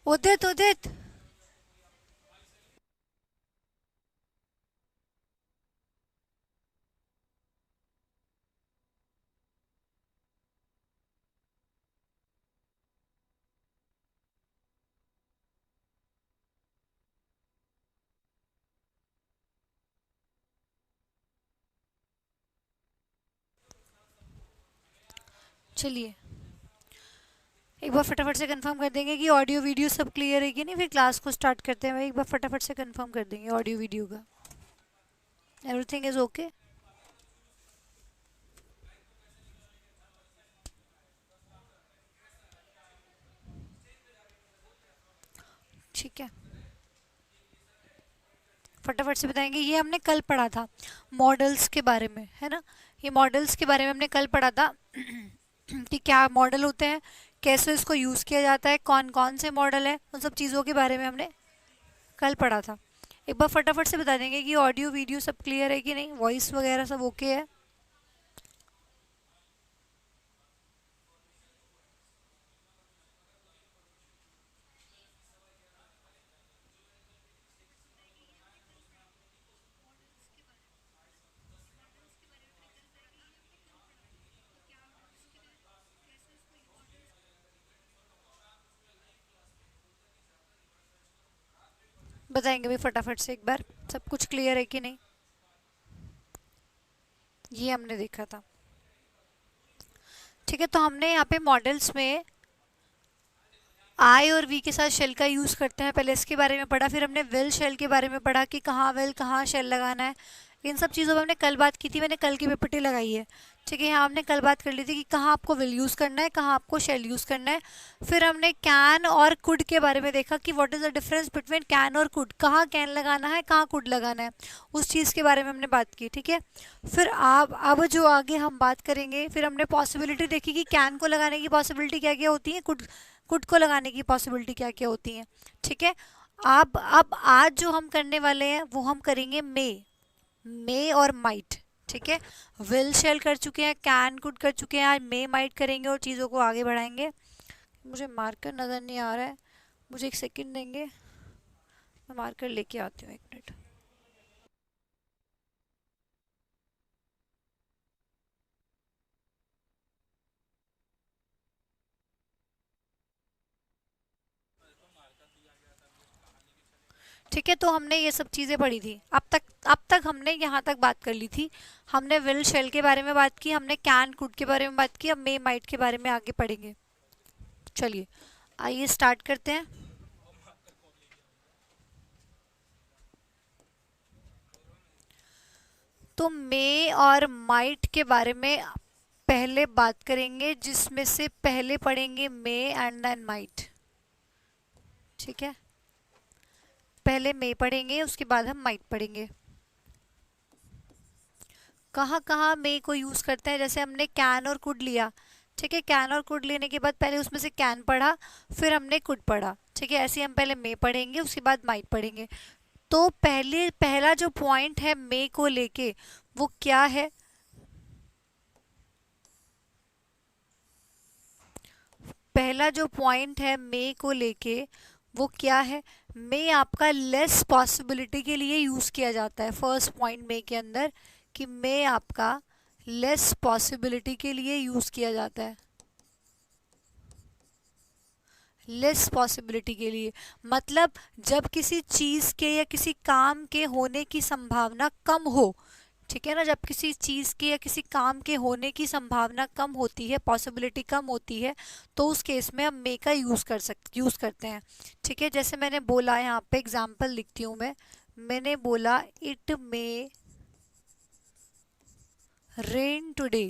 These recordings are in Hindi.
उदित उदित। चलिए एक बार फटाफट से कंफर्म कर देंगे कि ऑडियो वीडियो सब क्लियर है कि नहीं, फिर क्लास को स्टार्ट करते हैं। एक बार फटाफट से कंफर्म कर देंगे ऑडियो वीडियो का। Everything is okay. ठीक है, फटाफट से बताएंगे। ये हमने कल पढ़ा था मॉडल्स के बारे में, है ना। ये मॉडल्स के बारे में हमने कल पढ़ा था कि क्या मॉडल होते हैं, कैसे इसको यूज़ किया जाता है, कौन कौन से मॉडल है, उन सब चीज़ों के बारे में हमने कल पढ़ा था। एक बार फटाफट से बता देंगे कि ऑडियो वीडियो सब क्लियर है कि नहीं, वॉइस वगैरह सब ओके है। बताएंगे भाई फटाफट से एक बार, सब कुछ क्लियर है कि नहीं। ये हमने देखा था। ठीक है, तो हमने यहाँ पे मॉडल्स में आई और वी के साथ शेल का यूज़ करते हैं, पहले इसके बारे में पढ़ा। फिर हमने विल शेल के बारे में पढ़ा कि कहाँ विल कहाँ शेल लगाना है। इन सब चीज़ों पर हमने कल बात की थी, मैंने कल की पीपीटी लगाई है। ठीक है, यहाँ हमने कल बात कर ली थी कि कहाँ आपको विल यूज़ करना है, कहाँ आपको शेल यूज़ करना है। फिर हमने कैन और कुड के बारे में देखा कि what is the difference between can और कुड, कहाँ कैन लगाना है, कहाँ कुड लगाना है, उस चीज़ के बारे में हमने बात की। ठीक है, फिर अब जो आगे हम बात करेंगे, फिर हमने पॉसिबिलिटी देखी कि कैन को लगाने की पॉसिबिलिटी क्या क्या होती है, कुड कुड को लगाने की पॉसिबिलिटी क्या क्या होती है। ठीक है, अब आज जो हम करने वाले हैं वो हम करेंगे मे और माइट। ठीक है, विल शेल कर चुके हैं, कैन कुड कर चुके हैं, आज मे माइट करेंगे और चीज़ों को आगे बढ़ाएंगे। मुझे मार्कर नज़र नहीं आ रहा है, मुझे एक सेकंड देंगे, मैं मार्कर लेके आती हूँ, एक मिनट। ठीक है, तो हमने ये सब चीज़ें पढ़ी थी अब तक हमने यहाँ तक बात कर ली थी। हमने विल शेल के बारे में बात की, हमने कैन कुड के बारे में बात की, अब मे माइट के बारे में आगे पढ़ेंगे। चलिए आइए स्टार्ट करते हैं। तो मे और माइट के बारे में पहले बात करेंगे, जिसमें से पहले पढ़ेंगे मे एंड देन माइट। ठीक है, पहले मे पढ़ेंगे, उसके बाद हम माइट पढ़ेंगे। कहाँ कहाँ मे को यूज़ करते हैं, जैसे हमने कैन और कुड लिया। ठीक है, कैन और कुड लेने के बाद पहले उसमें से कैन पढ़ा, फिर हमने कुड पढ़ा। ठीक है, ऐसे हम पहले मे पढ़ेंगे, उसके बाद माइट पढ़ेंगे। तो पहला जो पॉइंट है मे को लेके, वो क्या है। पहला जो पॉइंट है मे को लेके, वो क्या है। मे आपका लेस पॉसिबिलिटी के लिए यूज़ किया जाता है। फर्स्ट पॉइंट मे के अंदर कि मे आपका लेस पॉसिबिलिटी के लिए यूज़ किया जाता है। लेस पॉसिबिलिटी के लिए मतलब जब किसी चीज़ के या किसी काम के होने की संभावना कम हो। ठीक है ना, जब किसी चीज़ के या किसी काम के होने की संभावना कम होती है, पॉसिबिलिटी कम होती है, तो उस केस में हम मे का यूज़ करते हैं। ठीक है, जैसे मैंने बोला, यहाँ पे एग्जांपल लिखती हूँ मैंने बोला rain today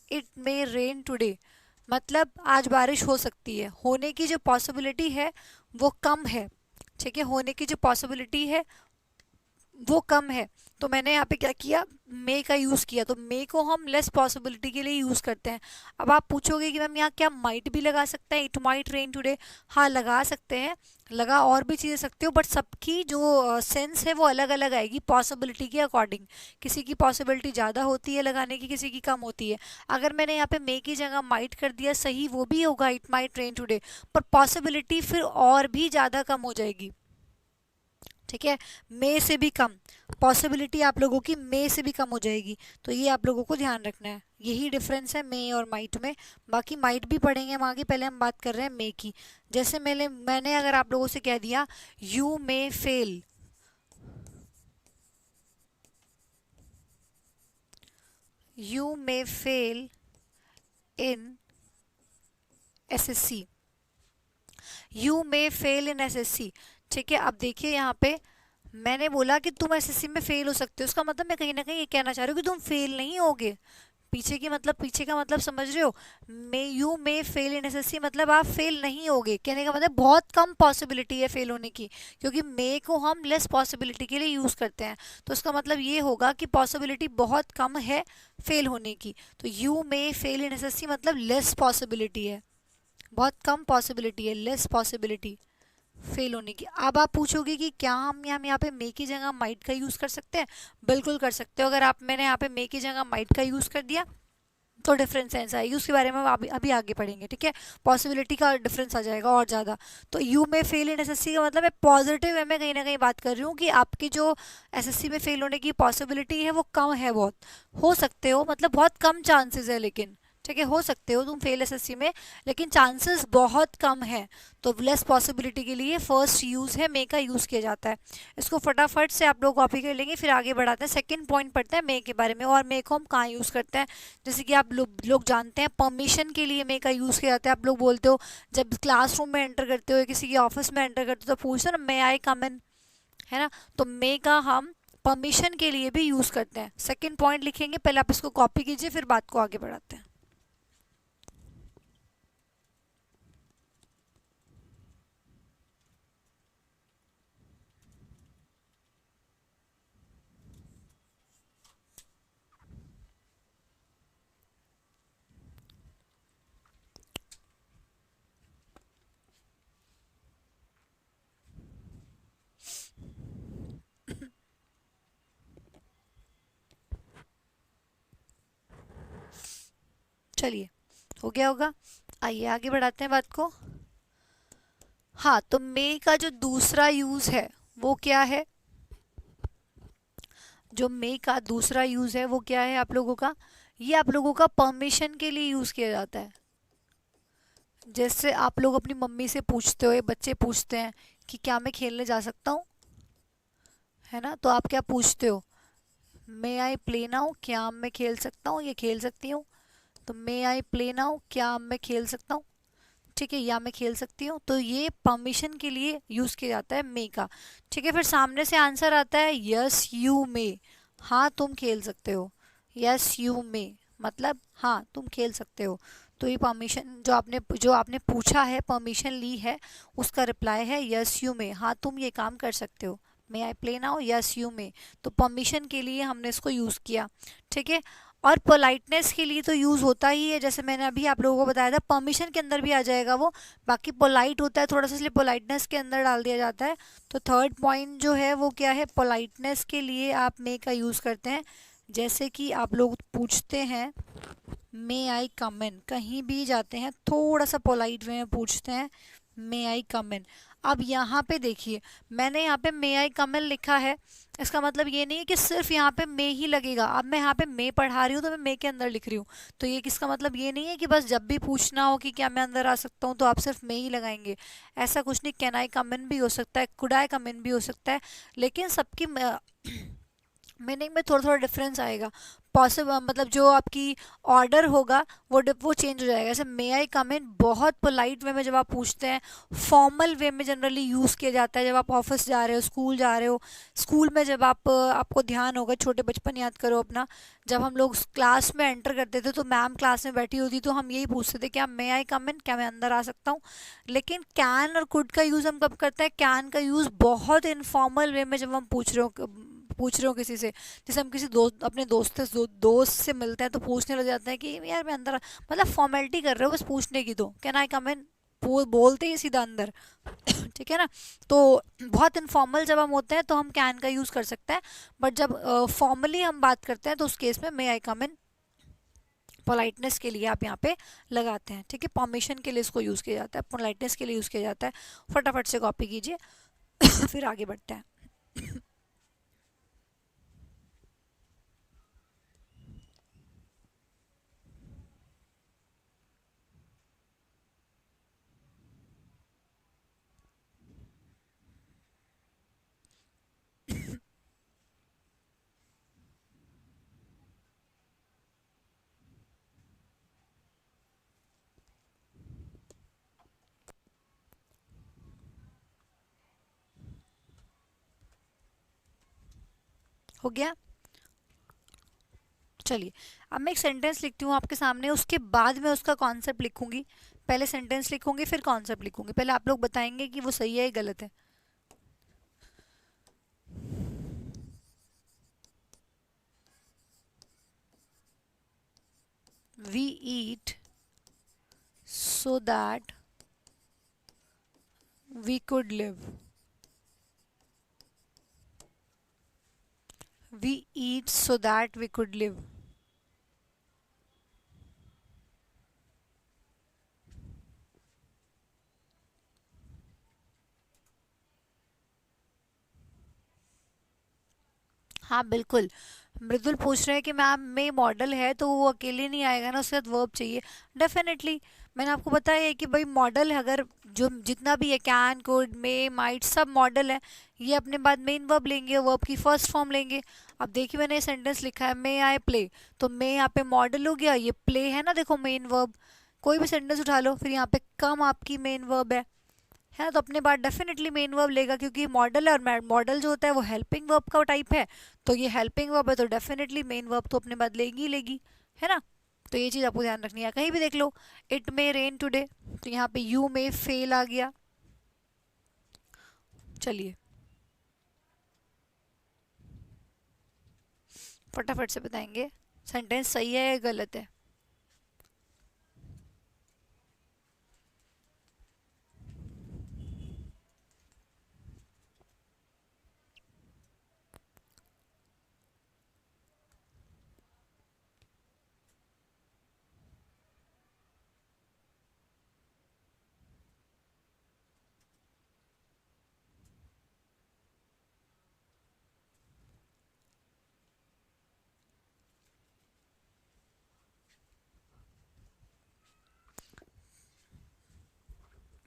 it may rain today, मतलब आज बारिश हो सकती है, होने की जो पॉसिबिलिटी है वो कम है। ठीक है, होने की जो पॉसिबिलिटी है वो कम है, तो मैंने यहाँ पे क्या किया, मे का यूज़ किया। तो मे को हम लेस पॉसिबिलिटी के लिए यूज़ करते हैं। अब आप पूछोगे कि मैम यहाँ क्या माइट भी लगा सकते हैं, इट माइट रेन टुडे? हाँ लगा सकते हैं, लगा और भी चीज़ें सकते हो, बट सबकी जो सेंस है वो अलग अलग आएगी पॉसिबिलिटी के अकॉर्डिंग। किसी की पॉसिबिलिटी ज़्यादा होती है लगाने की, किसी की कम होती है। अगर मैंने यहाँ पे मे की जगह माइट कर दिया, सही वो भी होगा, इट माइट रेन टुडे, पर पॉसिबिलिटी फिर और भी ज़्यादा कम हो जाएगी। ठीक है, मे से भी कम पॉसिबिलिटी आप लोगों की, मे से भी कम हो जाएगी। तो ये आप लोगों को ध्यान रखना है, यही डिफरेंस है मे और माइट में। बाकी माइट भी पढ़ेंगे हम आगे, पहले हम बात कर रहे हैं मे की। जैसे मैंने अगर आप लोगों से कह दिया you may fail, you may fail in SSC, you may fail in SSC. ठीक है, अब देखिए यहाँ पे मैंने बोला कि तुम एसएससी में फेल हो सकते हो, उसका मतलब मैं कहीं ना कहीं ये कहना चाह रही हूँ कि तुम फेल नहीं होगे। पीछे की मतलब, पीछे का मतलब समझ रहे हो? May you may fail in SSC मतलब आप फेल नहीं होगे, कहने का मतलब बहुत कम पॉसिबिलिटी है फेल होने की, क्योंकि मे को हम लेस पॉसिबिलिटी के लिए यूज़ करते हैं। तो उसका मतलब ये होगा कि पॉसिबिलिटी बहुत कम है फेल होने की। तो you may fail in SSC मतलब लेस पॉसिबिलिटी है, बहुत कम पॉसिबिलिटी है, लेस पॉसिबिलिटी फेल होने की। अब आप पूछोगे कि क्या हम यहाँ पे मे की जगह माइट का यूज़ कर सकते हैं? बिल्कुल कर सकते हो। अगर आप मैंने यहाँ पे मे की जगह माइट का यूज़ कर दिया तो डिफरेंस सेंस आएगी, उसके बारे में हम अभी आगे पढ़ेंगे। ठीक है, पॉसिबिलिटी का डिफरेंस आ जाएगा और ज़्यादा। तो यू में फेल इन एसएससी का मतलब मैं पॉजिटिव वे में कहीं ना कहीं बात कर रही हूँ कि आपकी जो एसएससी में फेल होने की पॉसिबिलिटी है वो कम है, बहुत हो सकते हो, मतलब बहुत कम चांसेस है, लेकिन ठीक है हो सकते हो तुम फेल एसएससी में, लेकिन चांसेस बहुत कम है। तो लेस पॉसिबिलिटी के लिए फर्स्ट यूज़ है मे का यूज़ किया जाता है। इसको फटाफट से आप लोग कॉपी कर लेंगे, फिर आगे बढ़ाते हैं। सेकंड पॉइंट पढ़ते हैं मे के बारे में, और मे को हम कहाँ यूज़ करते हैं। जैसे कि आप लोग जानते हैं परमिशन के लिए मे का यूज़ किया जाता है। आप लोग बोलते हो जब क्लासरूम में एंटर करते हो, किसी के ऑफिस में एंटर करते हो, तो पूछते हो ना मे आई कम इन, है ना? तो मे का हम परमिशन के लिए भी यूज़ करते हैं। सेकंड पॉइंट लिखेंगे, पहले आप इसको कॉपी कीजिए, फिर बात को आगे बढ़ाते हैं। चलिए, हो गया होगा, आइए आगे बढ़ाते हैं बात को। हाँ, तो मे का जो दूसरा यूज़ है वो क्या है? जो मे का दूसरा यूज़ है वो क्या है आप लोगों का? ये आप लोगों का परमिशन के लिए यूज़ किया जाता है। जैसे आप लोग अपनी मम्मी से पूछते हो, ये बच्चे पूछते हैं कि क्या मैं खेलने जा सकता हूँ, है ना? तो आप क्या पूछते हो? मे आई प्ले नाउ, क्या मैं खेल सकता हूँ, ये खेल सकती हूँ? तो मे आई प्ले नाउ, क्या मैं खेल सकता हूँ? ठीक है, या मैं खेल सकती हूँ। तो ये परमिशन के लिए यूज़ किया जाता है मे का। ठीक है, फिर सामने से आंसर आता है यस यू मे, हाँ तुम खेल सकते हो। यस यू मे मतलब हाँ तुम खेल सकते हो। तो ये परमिशन जो आपने पूछा है, परमिशन ली है, उसका रिप्लाई है यस यू मे, हाँ तुम ये काम कर सकते हो। May I play now, yes you may. तो परमिशन के लिए हमने इसको यूज़ किया। ठीक है, और पोलाइटनेस के लिए तो यूज़ होता ही है, जैसे मैंने अभी आप लोगों को बताया था, परमिशन के अंदर भी आ जाएगा वो। बाकी पोलाइट होता है थोड़ा सा, इसलिए पोलाइटनेस के अंदर डाल दिया जाता है। तो थर्ड पॉइंट जो है वो क्या है? पोलाइटनेस के लिए आप मे का यूज़ करते हैं। जैसे कि आप लोग पूछते हैं मे आई कम इन, कहीं भी जाते हैं थोड़ा सा पोलाइट वे में पूछते हैं मे आई कम इन। अब यहाँ पे देखिए, मैंने यहाँ पे मे आई कम इन लिखा है, इसका मतलब ये नहीं है कि सिर्फ यहाँ पे मे ही लगेगा। अब मैं यहाँ पे मे पढ़ा रही हूँ तो मैं मे के अंदर लिख रही हूँ, तो ये किसका मतलब ये नहीं है कि बस जब भी पूछना हो कि क्या मैं अंदर आ सकता हूँ तो आप सिर्फ मे ही लगाएंगे। ऐसा कुछ नहीं, कैन आई कम इन भी हो सकता है, कुड आई कम इन भी हो सकता है, लेकिन सबकी मीनिंग में थोड़ा थोड़ा डिफरेंस आएगा। पॉसिबल मतलब जो आपकी ऑर्डर होगा वो चेंज हो जाएगा। जैसे मे आई कम इन बहुत पोलाइट वे में जब आप पूछते हैं, फॉर्मल वे में जनरली यूज़ किया जाता है जब आप ऑफिस जा रहे हो, स्कूल जा रहे हो। स्कूल में जब आपको ध्यान होगा, छोटे बचपन याद करो अपना, जब हम लोग क्लास में एंटर करते थे तो मैम क्लास में बैठी होती तो हम यही पूछते थे क्या मे आई कम इन, क्या मैं अंदर आ सकता हूँ। लेकिन कैन और कुड का यूज़ हम कब करते हैं? कैन का यूज़ बहुत इनफॉर्मल वे में जब हम पूछ रहे हो, पूछ रहे हो किसी से, जैसे हम किसी दोस्त अपने दोस्त से मिलते हैं तो पूछने लग जाते हैं कि यार मैं अंदर, मतलब फॉर्मेलिटी कर रहे हो बस पूछने की, तो कैन आई कम इन, बोलते ही सीधा अंदर। ठीक है ना। तो बहुत इनफॉर्मल जब हम होते हैं तो हम कैन का यूज़ कर सकते हैं, बट जब फॉर्मली हम बात करते हैं तो उस केस में मे आई कम इन, पोलाइटनेस के लिए आप यहाँ पे लगाते हैं। ठीक है, परमिशन के लिए इसको यूज़ किया जाता है, पोलाइटनेस के लिए यूज़ किया जाता है। फटाफट से कॉपी कीजिए फिर आगे बढ़ते हैं। हो गया। चलिए, अब मैं एक सेंटेंस लिखती हूँ आपके सामने, उसके बाद मैं उसका कॉन्सेप्ट लिखूंगी। पहले सेंटेंस लिखूंगी फिर कॉन्सेप्ट लिखूंगी, पहले आप लोग बताएंगे कि वो सही है या गलत है। We eat so that we could live. We eat so that we could live. हाँ बिल्कुल। मृदुल पूछ रहे हैं कि मैम मे मॉडल है तो वो अकेले नहीं आएगा ना, उसके साथ वर्ब चाहिए। डेफिनेटली, मैंने आपको बताया है कि भाई मॉडल है, अगर जो जितना भी है कैन, कुड, मे, माइट, सब मॉडल है, ये अपने बाद मेन वर्ब लेंगे, वर्ब की फर्स्ट फॉर्म लेंगे। अब देखिए मैंने सेंटेंस लिखा है मे आई प्ले, तो मे यहाँ पे मॉडल हो गया, ये प्ले है ना, देखो मेन वर्ब। कोई भी सेंटेंस उठा लो, फिर यहाँ पे कम आपकी मेन वर्ब है ना, तो अपने बाद डेफिनेटली मेन वर्ब लेगा, क्योंकि मॉडल है और मॉडल जो होता है वो हेल्पिंग वर्ब का टाइप है, तो ये हेल्पिंग वर्ब है तो डेफिनेटली मेन वर्ब तो अपने बाद लेगी ही लेगी, है ना। तो ये चीज़ आपको ध्यान रखनी है। कहीं भी देख लो, इट मे रेन टुडे, तो यहाँ पे यू मे फेल आ गया। चलिए फटाफट से बताएंगे सेंटेंस सही है या गलत है।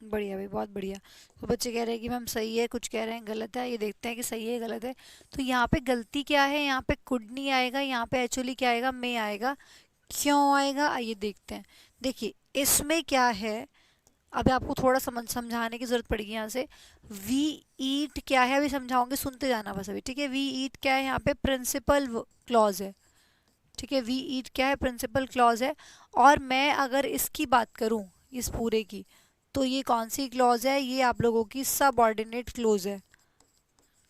बढ़िया भाई, बहुत बढ़िया। तो बच्चे कह रहे हैं कि मैम सही है, कुछ कह रहे हैं गलत है, ये देखते हैं कि सही है गलत है। तो यहाँ पे गलती क्या है, यहाँ पे कुड नहीं आएगा, यहाँ पे एक्चुअली क्या आएगा, मे आएगा। क्यों आएगा आइए देखते हैं। देखिए इसमें क्या है, अभी आपको थोड़ा समझाने की जरूरत पड़ेगी यहाँ से। वी ईट क्या है अभी समझाओगे, सुनते जाना बस अभी, ठीक है। वी ईट क्या है, यहाँ पे प्रिंसिपल क्लॉज है, ठीक है। वी ईट क्या है, प्रिंसिपल क्लॉज है। और मैं अगर इसकी बात करूँ, इस पूरे की, तो ये कौन सी क्लॉज है, ये आप लोगों की सबऑर्डिनेट क्लॉज है।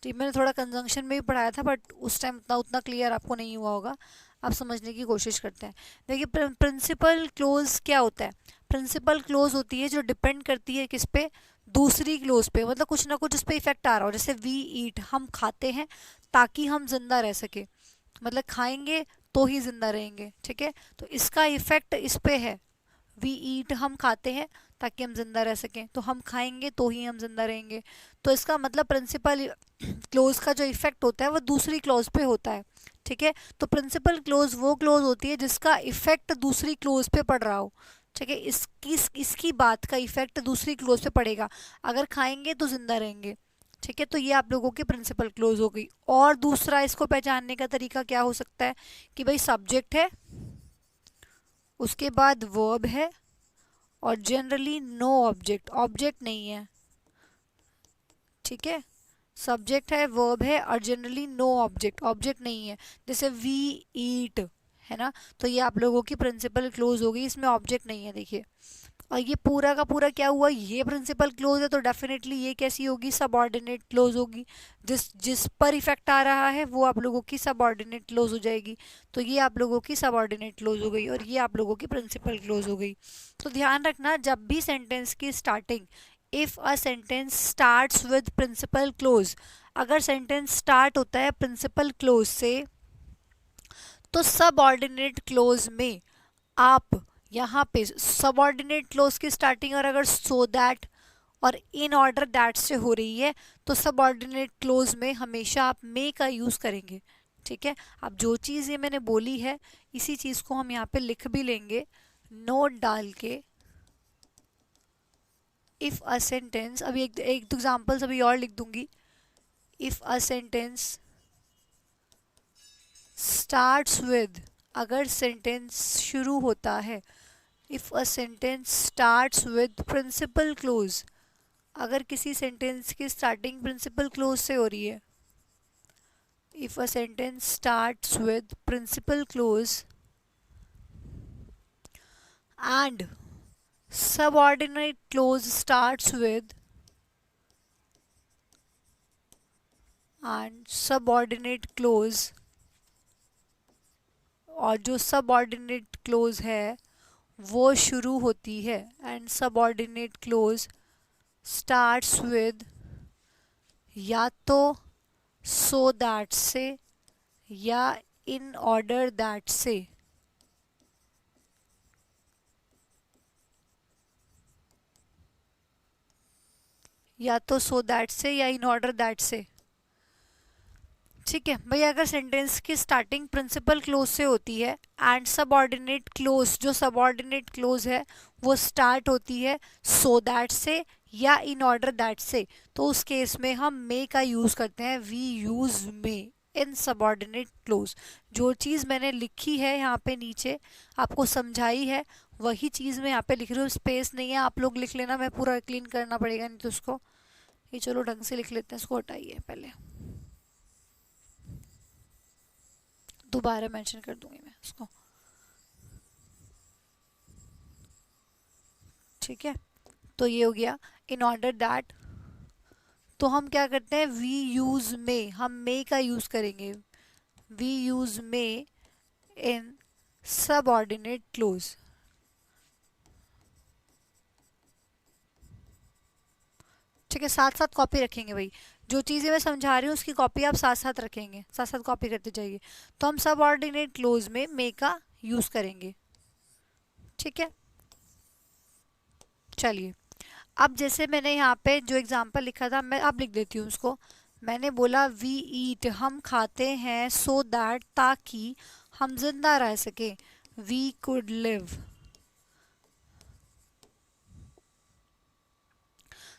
ठीक, मैंने थोड़ा कंजंक्शन में भी पढ़ाया था, बट उस टाइम उतना उतना क्लियर आपको नहीं हुआ होगा। आप समझने की कोशिश करते हैं। देखिए प्रिंसिपल क्लोज क्या होता है, प्रिंसिपल क्लोज होती है जो डिपेंड करती है किस पे, दूसरी क्लोज पे, मतलब कुछ ना कुछ उस पर इफेक्ट आ रहा हो। जैसे वी ईट, हम खाते हैं ताकि हम जिंदा रह सके, मतलब खाएंगे तो ही जिंदा रहेंगे, ठीक है। तो इसका इफेक्ट इस पे है। वी ईट, हम खाते हैं ताकि हम जिंदा रह सकें, तो हम खाएंगे तो ही हम जिंदा रहेंगे। तो इसका मतलब प्रिंसिपल क्लोज का जो इफेक्ट होता है वो दूसरी क्लोज पे होता है, ठीक है। तो प्रिंसिपल क्लोज वो क्लोज होती है जिसका इफेक्ट दूसरी क्लोज पे पड़ रहा हो, ठीक है। इसकी बात का इफेक्ट दूसरी क्लोज पे पड़ेगा, अगर खाएंगे तो जिंदा रहेंगे, ठीक है। तो ये आप लोगों की प्रिंसिपल क्लोज हो गई। और दूसरा इसको पहचानने का तरीका क्या हो सकता है कि भाई सब्जेक्ट है, उसके बाद वर्ब है, और जनरली नो ऑब्जेक्ट, ऑब्जेक्ट नहीं है, ठीक है। सब्जेक्ट है, वर्ब है, और जनरली नो ऑब्जेक्ट, ऑब्जेक्ट नहीं है। जैसे वी ईट है ना, तो ये आप लोगों की प्रिंसिपल क्लोज हो गई, इसमें ऑब्जेक्ट नहीं है। देखिए और ये पूरा का पूरा क्या हुआ, ये प्रिंसिपल क्लोज है तो डेफिनेटली ये कैसी होगी, सबऑर्डिनेट क्लोज होगी। जिस जिस पर इफेक्ट आ रहा है वो आप लोगों की सबऑर्डिनेट क्लोज हो जाएगी। तो ये आप लोगों की सबऑर्डिनेट क्लोज हो गई और ये आप लोगों की प्रिंसिपल क्लोज हो गई। तो ध्यान रखना, जब भी सेंटेंस की starting if a sentence starts with principal clause, अगर सेंटेंस स्टार्ट होता है प्रिंसिपल क्लोज से, तो सबऑर्डिनेट क्लोज में आप यहाँ पे सबऑर्डिनेट क्लोज की स्टार्टिंग और अगर सो दैट और इन ऑर्डर दैट से हो रही है तो सबऑर्डिनेट क्लोज में हमेशा आप मे का यूज करेंगे। ठीक है, अब जो चीज़ ये मैंने बोली है इसी चीज़ को हम यहाँ पे लिख भी लेंगे नोट डाल के। इफ अ सेंटेंस, अभी एक एग्जाम्पल्स अभी और लिख दूंगी। If a sentence starts with, अगर सेंटेंस शुरू होता है, if a sentence starts with principal clause, अगर किसी सेंटेंस की स्टार्टिंग प्रिंसिपल क्लोज से हो रही है, if a sentence starts with principal clause and subordinate clause starts with and subordinate clause, और जो subordinate clause है वो शुरू होती है and subordinate clause starts with या तो so that से या in order that से, या तो so that से या in order that से। ठीक है भैया, अगर सेंटेंस की स्टार्टिंग प्रिंसिपल क्लोज से होती है एंड सबऑर्डिनेट क्लोज, जो सबऑर्डिनेट क्लोज है वो स्टार्ट होती है सो दैट से या इन ऑर्डर दैट से, तो उस केस में हम मे का यूज करते हैं। We use may in subordinate clause. जो चीज़ मैंने लिखी है यहाँ पे नीचे आपको समझाई है वही चीज़ मैं यहाँ पे लिख रही हूँ, स्पेस नहीं है, आप लोग लिख लेना, मैं पूरा क्लीन करना पड़ेगा नहीं तो उसको। ये चलो ढंग से लिख लेते हैं, इसको हटाइए पहले, दोबारा मेंशन कर दूंगी मैं उसको। ठीक है, तो ये हो गया इन ऑर्डर दैट। तो हम क्या करते हैं, वी यूज मे, हम मे का यूज करेंगे। We use may in subordinate clause. ठीक है, साथ साथ कॉपी रखेंगे भाई, जो चीज़ें मैं समझा रही हूँ उसकी कॉपी आप साथ साथ रखेंगे, साथ साथ कॉपी करते जाइए। तो हम सबऑर्डिनेट क्लोज में मे का यूज करेंगे। ठीक है, चलिए अब जैसे मैंने यहाँ पे जो एग्जाम्पल लिखा था मैं अब लिख देती हूँ उसको। मैंने बोला वी ईट, हम खाते हैं, सो दैट, ताकि हम जिंदा रह सके, वी कुड लिव।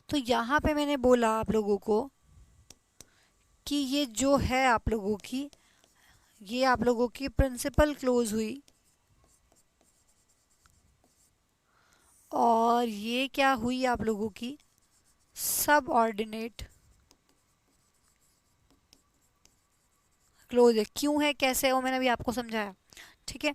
तो यहाँ पे मैंने बोला आप लोगों को कि ये जो है आप लोगों की, ये आप लोगों की प्रिंसिपल क्लोज हुई और ये क्या हुई आप लोगों की सब ऑर्डिनेट क्लोज है। क्यों है कैसे है वो मैंने अभी आपको समझाया। ठीक है,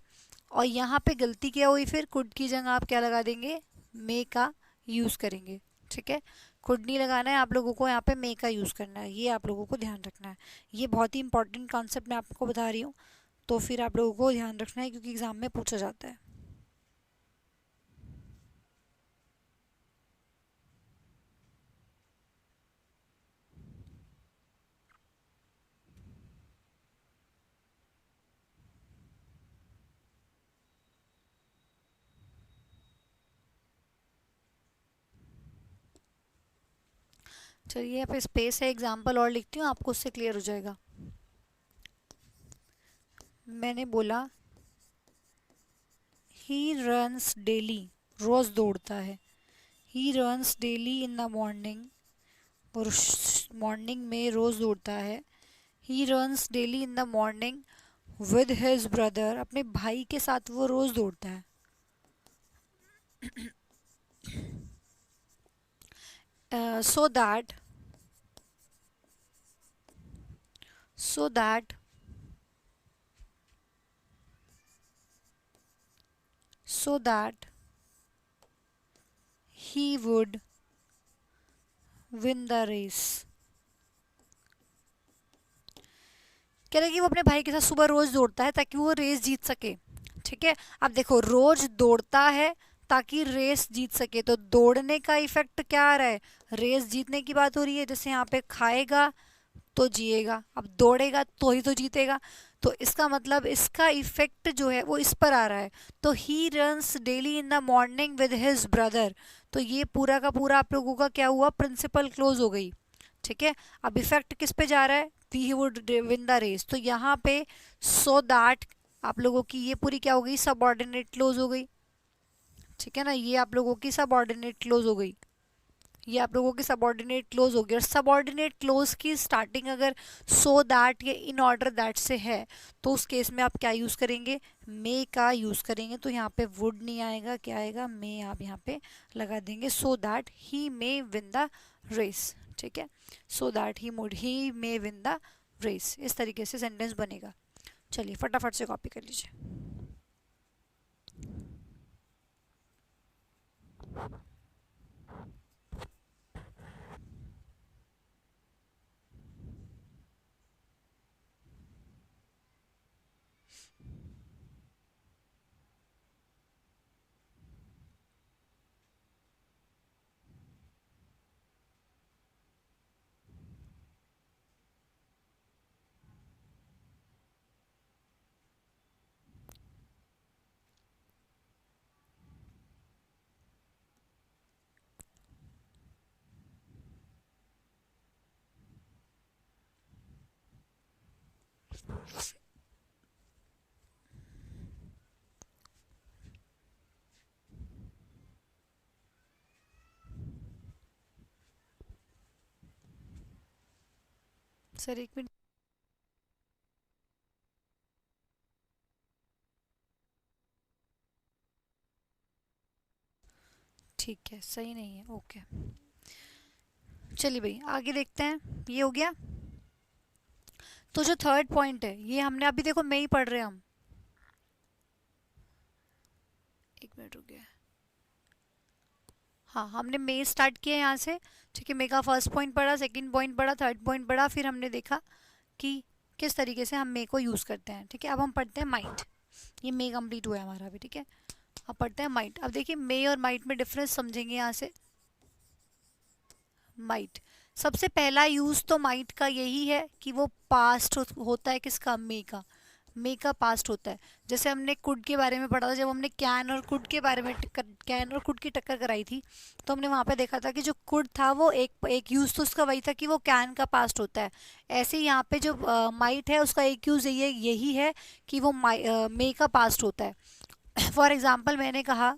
और यहाँ पे गलती क्या हुई, फिर कुड की जगह आप क्या लगा देंगे, मे का यूज़ करेंगे। ठीक है, कुड नहीं लगाना है आप लोगों को, यहाँ पे मे का यूज़ करना है, ये आप लोगों को ध्यान रखना है। ये बहुत ही इंपॉर्टेंट कॉन्सेप्ट मैं आपको बता रही हूँ, तो फिर आप लोगों को ध्यान रखना है क्योंकि एग्जाम में पूछा जाता है। चलिए यहाँ पे स्पेस है, एग्जाम्पल और लिखती हूँ, आपको उससे क्लियर हो जाएगा। मैंने बोला ही रन्स डेली, रोज़ दौड़ता है। He runs daily in the morning, और मॉर्निंग में रोज़ दौड़ता है। He runs daily in the morning with his brother, अपने भाई के साथ वो रोज़ दौड़ता है। So that, so that, so that he would win the race। कह रहे कि वो अपने भाई के साथ सुबह रोज दौड़ता है ताकि वो रेस जीत सके। ठीक है, अब देखो रोज दौड़ता है ताकि रेस जीत सके, तो दौड़ने का इफेक्ट क्या आ रहा है, रेस जीतने की बात हो रही है। जैसे यहाँ पे खाएगा तो जिएगा, अब दौड़ेगा तो ही तो जीतेगा, तो इसका मतलब इसका इफेक्ट जो है वो इस पर आ रहा है। तो he runs daily in the morning with his brother, तो ये पूरा का पूरा आप लोगों का क्या हुआ, प्रिंसिपल क्लोज हो गई। ठीक है, अब इफेक्ट किस पे जा रहा है, he would win the race, तो यहाँ पे सो दैट आप लोगों की ये पूरी क्या हो गई, सबऑर्डिनेट क्लोज हो गई। ठीक है ना, ये आप लोगों की सबऑर्डिनेट क्लोज हो गई, ये आप लोगों की सबऑर्डिनेट क्लोज हो गई। और सबऑर्डिनेट क्लोज की स्टार्टिंग अगर सो दैट या इन ऑर्डर दैट से है तो उस केस में आप क्या यूज करेंगे, मे का यूज करेंगे। तो यहाँ पे वुड नहीं आएगा, क्या आएगा, मे आप यहाँ पे लगा देंगे, so that he may win the race. ठीक है, so that he may win the race, इस तरीके से सेंटेंस बनेगा। चलिए फटाफट से कॉपी कर लीजिए। सर एक मिनट, ठीक है सही नहीं है, ओके। चलिए भाई आगे देखते हैं, ये हो गया। तो जो थर्ड पॉइंट है ये हमने अभी देखो मैं ही पढ़ रहे हैं हम, एक मिनट रुक गया, हाँ हमने मे स्टार्ट किया यहाँ से। ठीक है, मे का फर्स्ट पॉइंट पढ़ा, सेकंड पॉइंट पढ़ा, थर्ड पॉइंट पढ़ा, फिर हमने देखा कि किस तरीके से हम मे को यूज़ करते हैं। ठीक है, अब हम पढ़ते हैं माइट, ये मे कंप्लीट हुआ है हमारा अभी। ठीक है, अब पढ़ते हैं माइट। अब देखिए मे और माइट में डिफरेंस समझेंगे यहाँ से। माइट, सबसे पहला यूज तो माइट का यही है कि वो पास्ट होता है, किसका, मे का, मे का पास्ट होता है। जैसे हमने कुड के बारे में पढ़ा था, जब हमने कैन और कुड के बारे में कैन और कुड की टक्कर कराई थी, तो हमने वहाँ पे देखा था कि जो कुड था वो एक यूज तो उसका वही था कि वो कैन का पास्ट होता है। ऐसे ही यहाँ पे जो माइट है उसका एक यूज यही है कि वो मे का पास्ट होता है। फॉर एग्जाम्पल मैंने कहा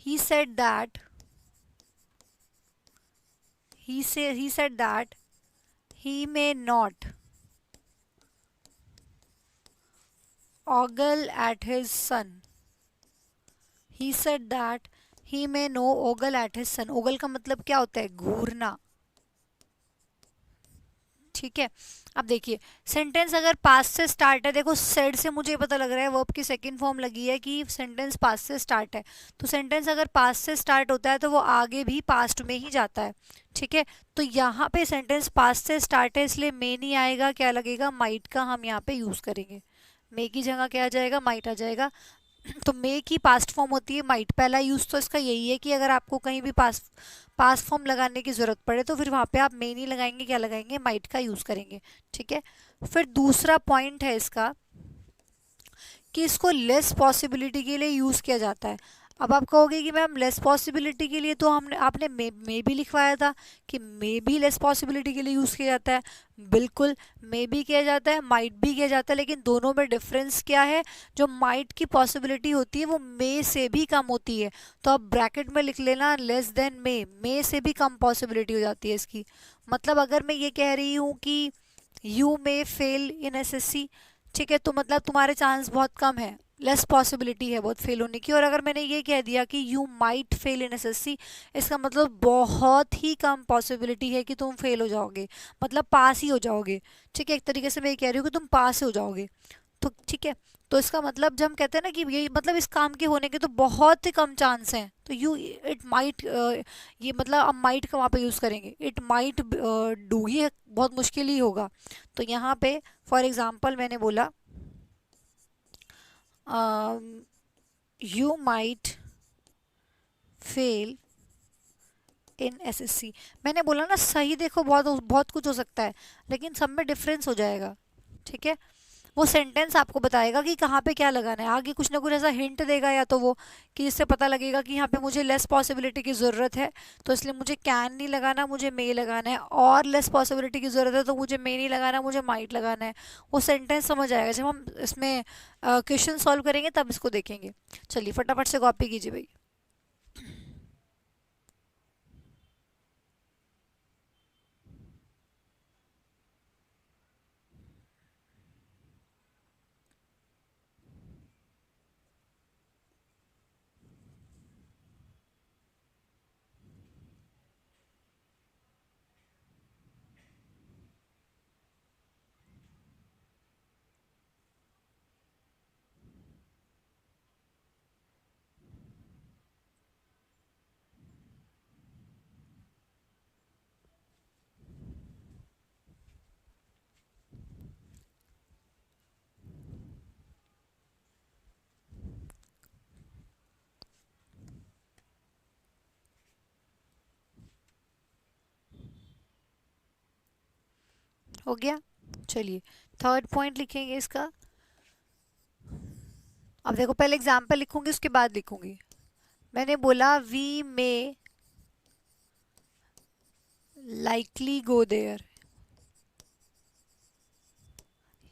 ही said that, he said that he may not ogle at his son, he said that he may no ogle at his son, ogle का मतलब क्या होता है, घूरना। ठीक है, अब देखिए सेंटेंस अगर पास्ट से स्टार्ट है, देखो सेड से मुझे पता लग रहा है वर्ब की सेकंड फॉर्म लगी है कि सेंटेंस पास्ट से स्टार्ट है, तो सेंटेंस अगर पास्ट से स्टार्ट होता है तो वो आगे भी पास्ट में ही जाता है। ठीक है, तो यहाँ पे सेंटेंस पास्ट से स्टार्ट है इसलिए मे नहीं आएगा, क्या लगेगा, माइट का हम यहाँ पे यूज करेंगे। मे की जगह क्या आ जाएगा, माइट आ जाएगा। तो मे की पास्ट फॉर्म होती है माइट। पहला यूज तो इसका यही है कि अगर आपको कहीं भी पास्ट फॉर्म लगाने की जरूरत पड़े तो फिर वहां पे आप मे नहीं लगाएंगे, क्या लगाएंगे, माइट का यूज करेंगे। ठीक है, फिर दूसरा पॉइंट है इसका कि इसको लेस पॉसिबिलिटी के लिए यूज किया जाता है। अब आप कहोगे कि मैम लेस पॉसिबिलिटी के लिए तो हमने आपने मे भी लिखवाया था कि मे भी लेस पॉसिबिलिटी के लिए यूज़ किया जाता है। बिल्कुल, मे भी किया जाता है, माइट भी किया जाता है, लेकिन दोनों में डिफरेंस क्या है, जो माइट की पॉसिबिलिटी होती है वो मे से भी कम होती है। तो आप ब्रैकेट में लिख लेना लेस देन मे से भी कम पॉसिबिलिटी हो जाती है इसकी। मतलब अगर मैं ये कह रही हूँ कि you may fail in SSC, ठीक है, तो मतलब तुम्हारे चांस बहुत कम है, लेस पॉसिबिलिटी है बहुत फेल होने की। और अगर मैंने ये कह दिया कि you might fail in SSC, इसका मतलब बहुत ही कम पॉसिबिलिटी है कि तुम फेल हो जाओगे, मतलब पास ही हो जाओगे। ठीक है, एक तरीके से मैं ये कह रही हूँ कि तुम पास हो जाओगे। तो ठीक है, तो इसका मतलब जब हम कहते हैं ना कि ये मतलब इस काम के होने के तो बहुत ही कम चांस हैं, तो यू इट माइट, ये मतलब हम माइट का वहाँ पे यूज़ करेंगे, इट माइट डू, ये बहुत मुश्किल ही होगा। तो यहाँ पे फॉर एग्जांपल मैंने बोला you might fail in SSC. मैंने बोला ना सही, देखो बहुत बहुत कुछ हो सकता है, लेकिन सब में डिफरेंस हो जाएगा। ठीक है, वो सेंटेंस आपको बताएगा कि कहाँ पे क्या लगाना है, आगे कुछ ना कुछ ऐसा हिंट देगा या तो वो, कि जिससे पता लगेगा कि यहाँ पे मुझे लेस पॉसिबिलिटी की ज़रूरत है, तो इसलिए मुझे कैन नहीं लगाना, मुझे मे लगाना है, और लेस पॉसिबिलिटी की ज़रूरत है तो मुझे मे नहीं लगाना, मुझे माइट लगाना है। वो सेंटेंस समझ आएगा जब हम इसमें क्वेश्चन सॉल्व करेंगे, तब इसको देखेंगे। चलिए फटाफट से कॉपी कीजिए भाई। हो गया। चलिए थर्ड पॉइंट लिखेंगे इसका। अब देखो पहले एग्जाम्पल लिखूंगी उसके बाद लिखूंगी। मैंने बोला we may likely go there,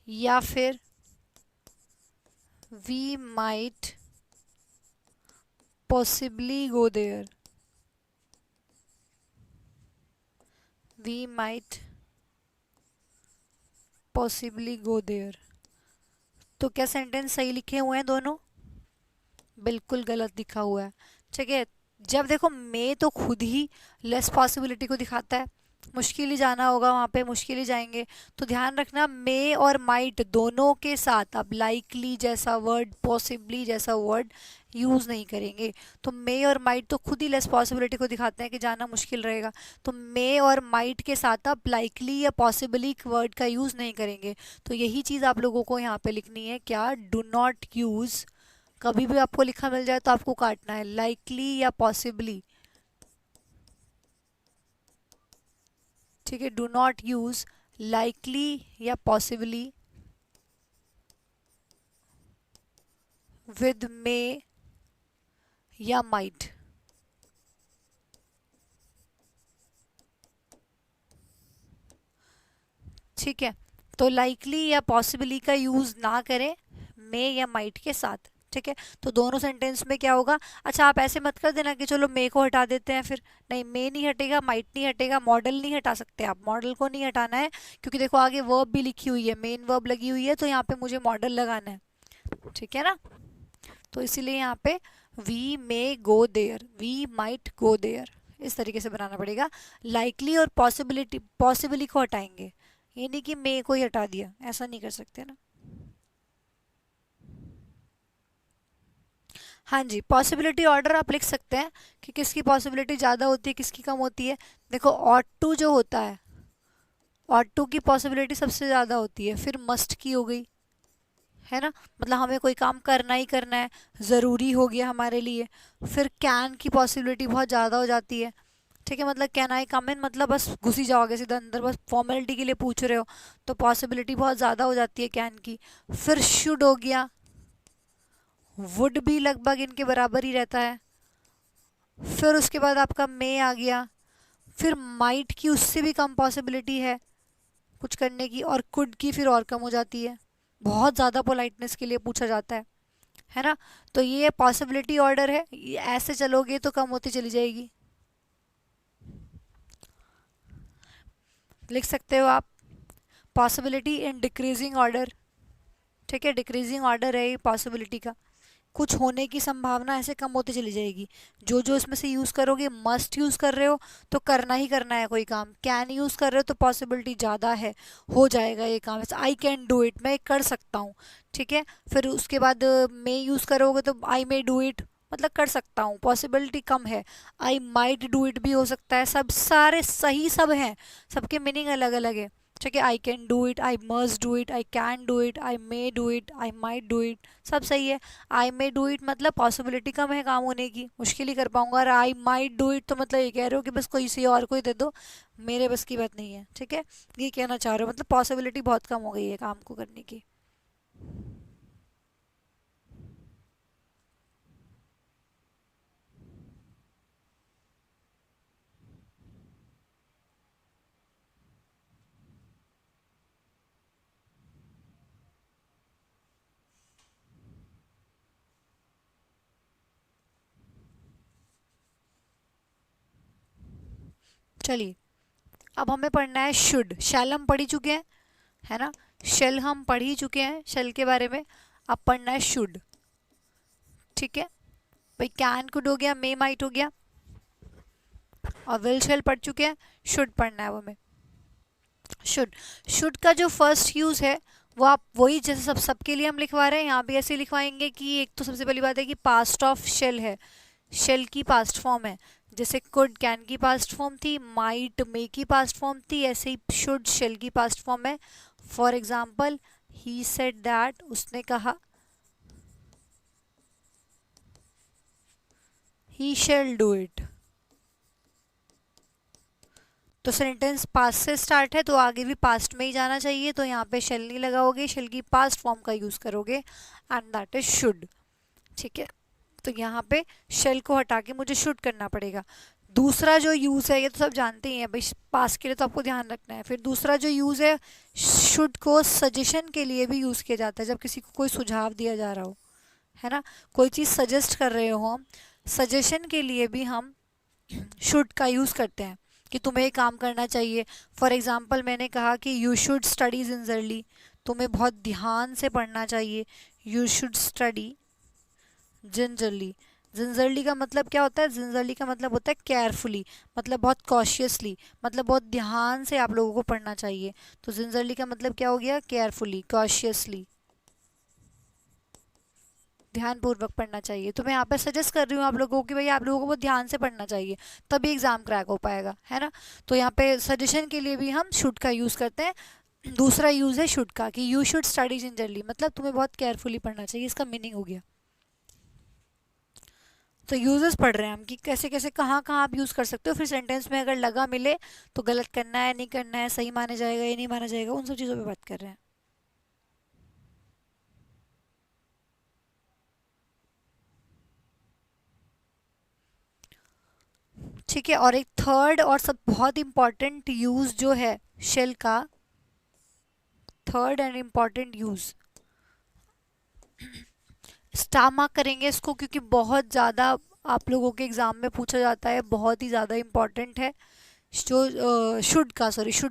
या फिर we might possibly go there, we might possibly go there. तो क्या सेंटेंस सही लिखे हुए हैं दोनों? बिल्कुल गलत लिखा हुआ है। ठीक है, जब देखो मे तो खुद ही लेस पॉसिबिलिटी को दिखाता है, मुश्किल ही जाना होगा वहाँ पे, मुश्किल ही जाएंगे। तो ध्यान रखना मे और माइट दोनों के साथ अब लाइकली जैसा वर्ड, पॉसिबली जैसा वर्ड यूज़ नहीं करेंगे। तो मे और माइट तो खुद ही लेस पॉसिबिलिटी को दिखाते हैं कि जाना मुश्किल रहेगा, तो मे और माइट के साथ आप लाइकली या पॉसिबली वर्ड का यूज़ नहीं करेंगे। तो यही चीज़ आप लोगों को यहाँ पे लिखनी है, क्या, डू नॉट यूज़। कभी भी आपको लिखा मिल जाए तो आपको काटना है, लाइकली या पॉसिबली। ठीक है, डू नॉट यूज लाइकली या पॉसिबली विद मे या माइट। ठीक है, तो लाइकली या पॉसिबली का यूज ना करें मे या माइट के साथ। ठीक है, तो दोनों सेंटेंस में क्या होगा? अच्छा आप ऐसे मत कर देना कि चलो मे को हटा देते हैं, फिर नहीं, मे नहीं हटेगा, माइट नहीं हटेगा, मॉडल नहीं हटा सकते आप, मॉडल को नहीं हटाना है, क्योंकि देखो आगे वर्ब भी लिखी हुई है, मेन वर्ब लगी हुई है, तो यहाँ पे मुझे मॉडल लगाना है। ठीक है ना, तो इसीलिए यहाँ पे we may go there, we might go there, इस तरीके से बनाना पड़ेगा। लाइकली और पॉसिबिलिटी, पॉसिबली को हटाएंगे, ये नहीं कि मे को ही हटा दिया, ऐसा नहीं कर सकते ना। हाँ जी, पॉसिबिलिटी ऑर्डर आप लिख सकते हैं कि किसकी पॉसिबिलिटी ज़्यादा होती है, किसकी कम होती है। देखो ऑट टू जो होता है, ऑट टू की पॉसिबिलिटी सबसे ज़्यादा होती है, फिर मस्ट की हो गई, है ना, मतलब हमें कोई काम करना ही करना है, ज़रूरी हो गया हमारे लिए। फिर कैन की पॉसिबिलिटी बहुत ज़्यादा हो जाती है। ठीक है, मतलब कैन आई कम इन, मतलब बस घुस ही जाओगे सीधा अंदर, बस फॉर्मेलिटी के लिए पूछ रहे हो, तो पॉसिबिलिटी बहुत ज़्यादा हो जाती है कैन की। फिर शुड हो गया, वुड भी लगभग इनके बराबर ही रहता है। फिर उसके बाद आपका मे आ गया, फिर माइट की उससे भी कम पॉसिबिलिटी है कुछ करने की, और कुड की फिर और कम हो जाती है, बहुत ज़्यादा पोलाइटनेस के लिए पूछा जाता है ना। तो ये पॉसिबिलिटी ऑर्डर है, ये ऐसे चलोगे तो कम होती चली जाएगी। लिख सकते हो आप पॉसिबिलिटी इन डिक्रीजिंग ऑर्डर। ठीक है, डिक्रीजिंग ऑर्डर है ये पॉसिबिलिटी का, कुछ होने की संभावना ऐसे कम होती चली जाएगी। जो जो इसमें से यूज करोगे, मस्ट यूज कर रहे हो तो करना ही करना है कोई काम, कैन यूज कर रहे हो तो पॉसिबिलिटी ज्यादा है हो जाएगा ये काम। आई कैन डू इट, मैं कर सकता हूँ, ठीक है। फिर उसके बाद मे यूज करोगे तो आई मे डू इट, मतलब कर सकता हूँ, पॉसिबिलिटी कम है। आई माइट डू इट भी हो सकता है, सब सारे सही सब हैं, सबके मीनिंग अलग अलग है, ठीक है। I can do it, I must do it, I can do it, I may do it, I might do it, सब सही है। आई मे डू इट मतलब पॉसिबिलिटी कम है काम होने की, मुश्किल ही कर पाऊंगा। और आई माइट डू इट तो मतलब ये कह रहे हो कि बस कोई सी और कोई दे दो, मेरे बस की बात नहीं है, ठीक है। ये कहना चाह रहे हो, मतलब पॉसिबिलिटी बहुत कम हो गई है काम को करने की। चलिए, अब हमें पढ़ना है शुड। शैल हम पढ़ ही चुके हैं, है ना। शेल हम पढ़ ही चुके हैं, शेल के बारे में। अब पढ़ना है शुड, ठीक है। भाई कैन कुड हो गया, मे माइट हो गया, और विल शेल पढ़ चुके हैं, शुड पढ़ना है वो हमें। शुड, शुड का जो फर्स्ट यूज है वो आप वही जैसे सबके लिए हम लिखवा रहे हैं, यहाँ भी ऐसे लिखवाएंगे कि एक तो सबसे पहली बात है कि पास्ट ऑफ शेल है, शेल की पास्ट फॉर्म है। जैसे कुड कैन की पास्ट फॉर्म थी, माइट मे की पास्ट फॉर्म थी, ऐसे ही शुड शेल की पास्ट फॉर्म है। For example, he said that, उसने कहा, ही शेल डू इट। तो सेंटेंस पास्ट से स्टार्ट है तो आगे भी पास्ट में ही जाना चाहिए, तो यहाँ पे शेल नहीं लगाओगे, शेल की पास्ट फॉर्म का यूज करोगे, एंड दैट इज शुड, ठीक है। तो यहाँ पे शेल को हटा के मुझे शुड करना पड़ेगा। दूसरा जो यूज है, ये तो सब जानते ही हैं भाई, पास्ट के लिए तो आपको ध्यान रखना है। फिर दूसरा जो यूज है, शुड को सजेशन के लिए भी यूज किया जाता है, जब किसी को कोई सुझाव दिया जा रहा हो, है ना, कोई चीज सजेस्ट कर रहे हो हम, सजेशन के लिए भी हम शुड का यूज करते हैं कि तुम्हें ये काम करना चाहिए। फॉर एग्जाम्पल, मैंने कहा कि यू शुड स्टडी जिंजरली, तुम्हें बहुत ध्यान से पढ़ना चाहिए, you should study gingerly. Gingerly का मतलब क्या होता है, जिंजरली का मतलब होता है केयरफुली, मतलब बहुत कॉशियसली, मतलब बहुत ध्यान से आप लोगों को पढ़ना चाहिए। तो जिंजरली का मतलब क्या हो गया, केयरफुली, कॉशियसली, ध्यानपूर्वक पढ़ना चाहिए। तो मैं यहाँ पे सजेस्ट कर रही हूँ आप लोगों को कि भाई आप लोगों को बहुत ध्यान से पढ़ना चाहिए, तभी एग्जाम क्रैक हो पाएगा, है ना। तो यहाँ पे सजेशन के लिए भी हम शुड का यूज करते हैं। दूसरा यूज है शुड का कि यू शुड स्टडी जिंजरली, मतलब तुम्हें बहुत केयरफुली पढ़ना चाहिए, इसका मीनिंग हो गया। तो यूजेस पढ़ रहे हैं हम कि कैसे कैसे कहाँ कहाँ आप यूज कर सकते हो। फिर सेंटेंस में अगर लगा मिले तो गलत करना है नहीं करना है, सही माने जाएगा या नहीं माना जाएगा, उन सब चीजों पे बात कर रहे हैं। ठीक है, और एक थर्ड और सब बहुत इंपॉर्टेंट यूज जो है शेल का, third and important use, star mark करेंगे इसको क्योंकि बहुत ज़्यादा आप लोगों के एग्जाम में पूछा जाता है, बहुत ही ज़्यादा इंपॉर्टेंट है। जो शुड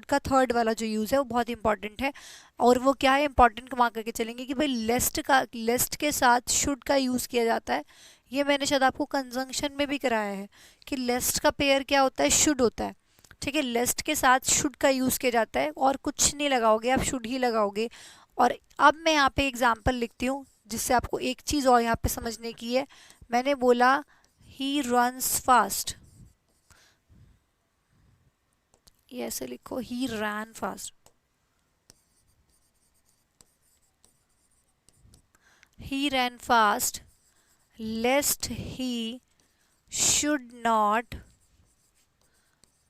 का थर्ड वाला जो यूज़ है वो बहुत इंपॉर्टेंट है। और वो क्या है, इंपॉर्टेंट मार्क करके चलेंगे कि भाई लेस्ट के साथ शुड का यूज़ किया जाता है। ये मैंने शायद आपको कंजंक्शन में भी कराया है कि लेस्ट का पेयर क्या होता है, शुड होता है, ठीक है। लेस्ट के साथ शुड का यूज़ किया जाता है और कुछ नहीं लगाओगे, आप शुड ही लगाओगे। और अब मैं यहाँ पे एग्जाम्पल लिखती हूँ जिससे आपको एक चीज़ और यहाँ पे समझने की है। मैंने बोला ही रन्स फास्ट, ये ऐसे लिखो, he ran fast, he ran fast lest he should not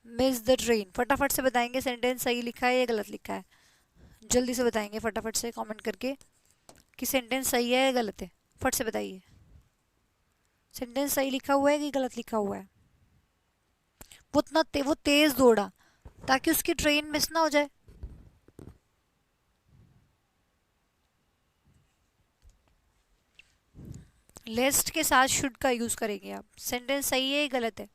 miss the train. फटाफट से बताएंगे सेंटेंस सही लिखा है या गलत लिखा है, जल्दी से बताएंगे फटाफट से कमेंट करके कि सेंटेंस सही है या गलत है। फट से बताइए, सेंटेंस सही लिखा हुआ है कि गलत लिखा हुआ है। वो तेज दौड़ा ताकि उसकी ट्रेन मिस ना हो जाए। लेस्ट के साथ शुड का यूज करेंगे आप, सेंटेंस सही है या गलत है।